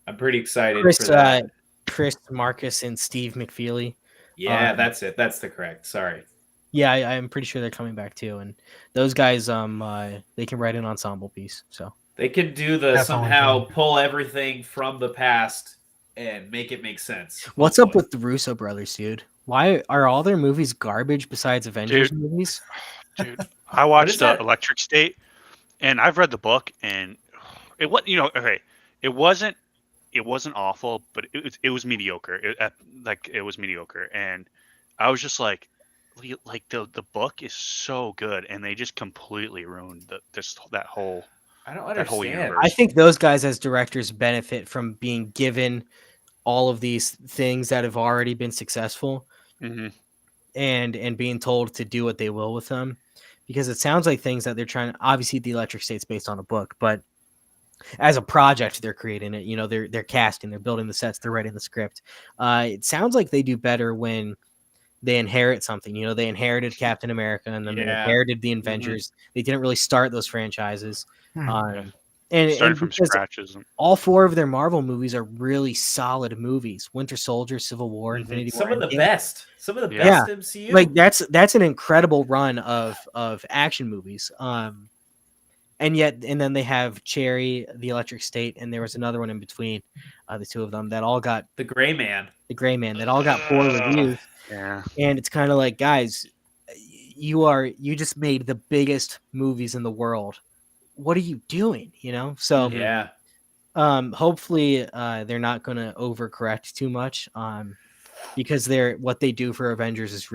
Speaker 6: I'm pretty excited for that.
Speaker 5: Chris Marcus and Steve McFeely.
Speaker 6: Yeah, that's it. That's the correct. Sorry.
Speaker 5: Yeah, I'm pretty sure they're coming back too. And those guys, they can write an ensemble piece. So
Speaker 6: they can do somehow pull everything from the past and make it make sense.
Speaker 5: What's up with the Russo brothers, dude? Why are all their movies garbage besides Avengers movies?
Speaker 7: Dude, I watched Electric State, and I've read the book, and it wasn't awful, but it was mediocre. It was mediocre, and I was just like the book is so good, and they just completely ruined that whole.
Speaker 6: I don't understand.
Speaker 7: That whole universe.
Speaker 5: I think those guys as directors benefit from being given all of these things that have already been successful, and being told to do what they will with them, because it sounds like things that they're trying. Obviously, the Electric State's based on a book, but as a project, they're creating it. You know, they're casting, they're building the sets, they're writing the script. It sounds like they do better when they inherit something. You know, they inherited Captain America, and then they inherited the Avengers. They didn't really start those franchises. And
Speaker 7: started from scratches.
Speaker 5: All 4 of their Marvel movies are really solid movies. Winter Soldier, Civil War, Infinity War.
Speaker 6: Some of the best MCU.
Speaker 5: Like that's an incredible run of action movies. And then they have Cherry, the Electric State, and there was another one in between the 2 of them that all got
Speaker 6: the Gray Man
Speaker 5: that all got poor reviews.
Speaker 7: Yeah. And
Speaker 5: it's kind of like, guys, you just made the biggest movies in the world. What are you doing? You know? So hopefully they're not going to overcorrect too much, because what they do for Avengers is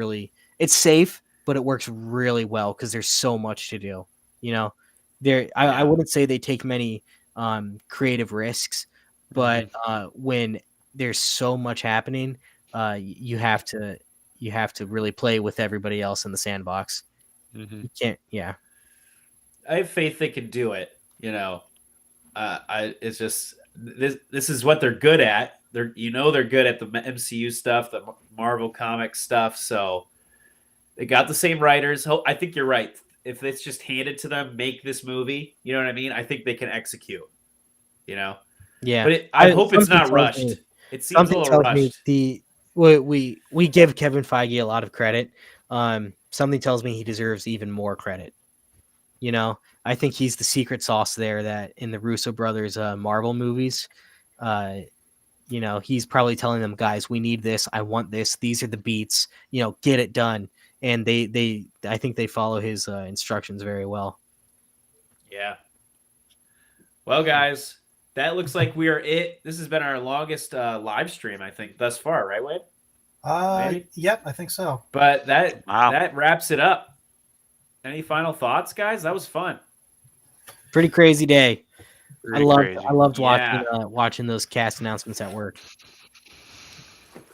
Speaker 5: it's safe, but it works really well because there's so much to do. You know, I wouldn't say they take many creative risks, but when there's so much happening, you have to really play with everybody else in the sandbox. You can't. Yeah.
Speaker 6: I have faith they can do it. You know, it's just this is what they're good at. They're good at the MCU stuff, the Marvel Comics stuff. So they got the same writers. I think you're right. If it's just handed to them, make this movie. You know what I mean? I think they can execute. You know,
Speaker 5: Yeah,
Speaker 6: But I hope it's
Speaker 5: something
Speaker 6: not
Speaker 5: tells
Speaker 6: rushed.
Speaker 5: me-
Speaker 6: It seems a
Speaker 5: Something
Speaker 6: little
Speaker 5: tells me
Speaker 6: rushed.
Speaker 5: we give Kevin Feige a lot of credit. Something tells me he deserves even more credit. You know, I think he's the secret sauce there that in the Russo brothers Marvel movies. You know, he's probably telling them, guys, we need this. I want this. These are the beats. You know, get it done. And I think they follow his instructions very well.
Speaker 6: Yeah. Well, guys, that looks like we are it. This has been our longest live stream, I think, thus far, right, Wade? Maybe.
Speaker 2: Yep, I think so.
Speaker 6: But that
Speaker 7: Wow.
Speaker 6: wraps it up. Any final thoughts, guys? That was fun.
Speaker 5: Pretty crazy day.
Speaker 7: Pretty
Speaker 5: I
Speaker 7: crazy.
Speaker 5: loved
Speaker 6: Yeah.
Speaker 5: watching those cast announcements at work.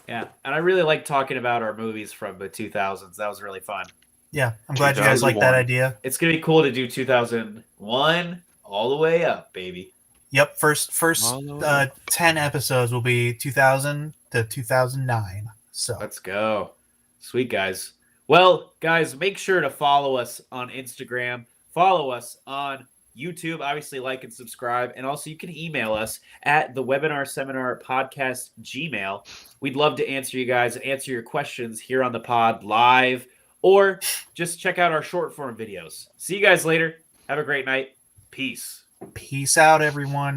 Speaker 6: Yeah, and I really like talking about our movies from the 2000s. That was really fun.
Speaker 2: Yeah, I'm glad you guys like that
Speaker 7: 2001.
Speaker 2: idea.
Speaker 6: It's gonna be cool to do 2001 all the way up, baby.
Speaker 2: Yep, first
Speaker 7: All the way.
Speaker 2: 10 episodes will be 2000 to 2009. So
Speaker 6: Let's go. Sweet, guys. Well, guys, make sure to follow us on Instagram. Follow us on YouTube. Obviously, like and subscribe. And also, you can email us at the Webinar Seminar Podcast Gmail. We'd love to answer you guys and answer your questions here on the pod live, or just check out our short form videos. See you guys later. Have a great night. Peace.
Speaker 2: peace out, everyone.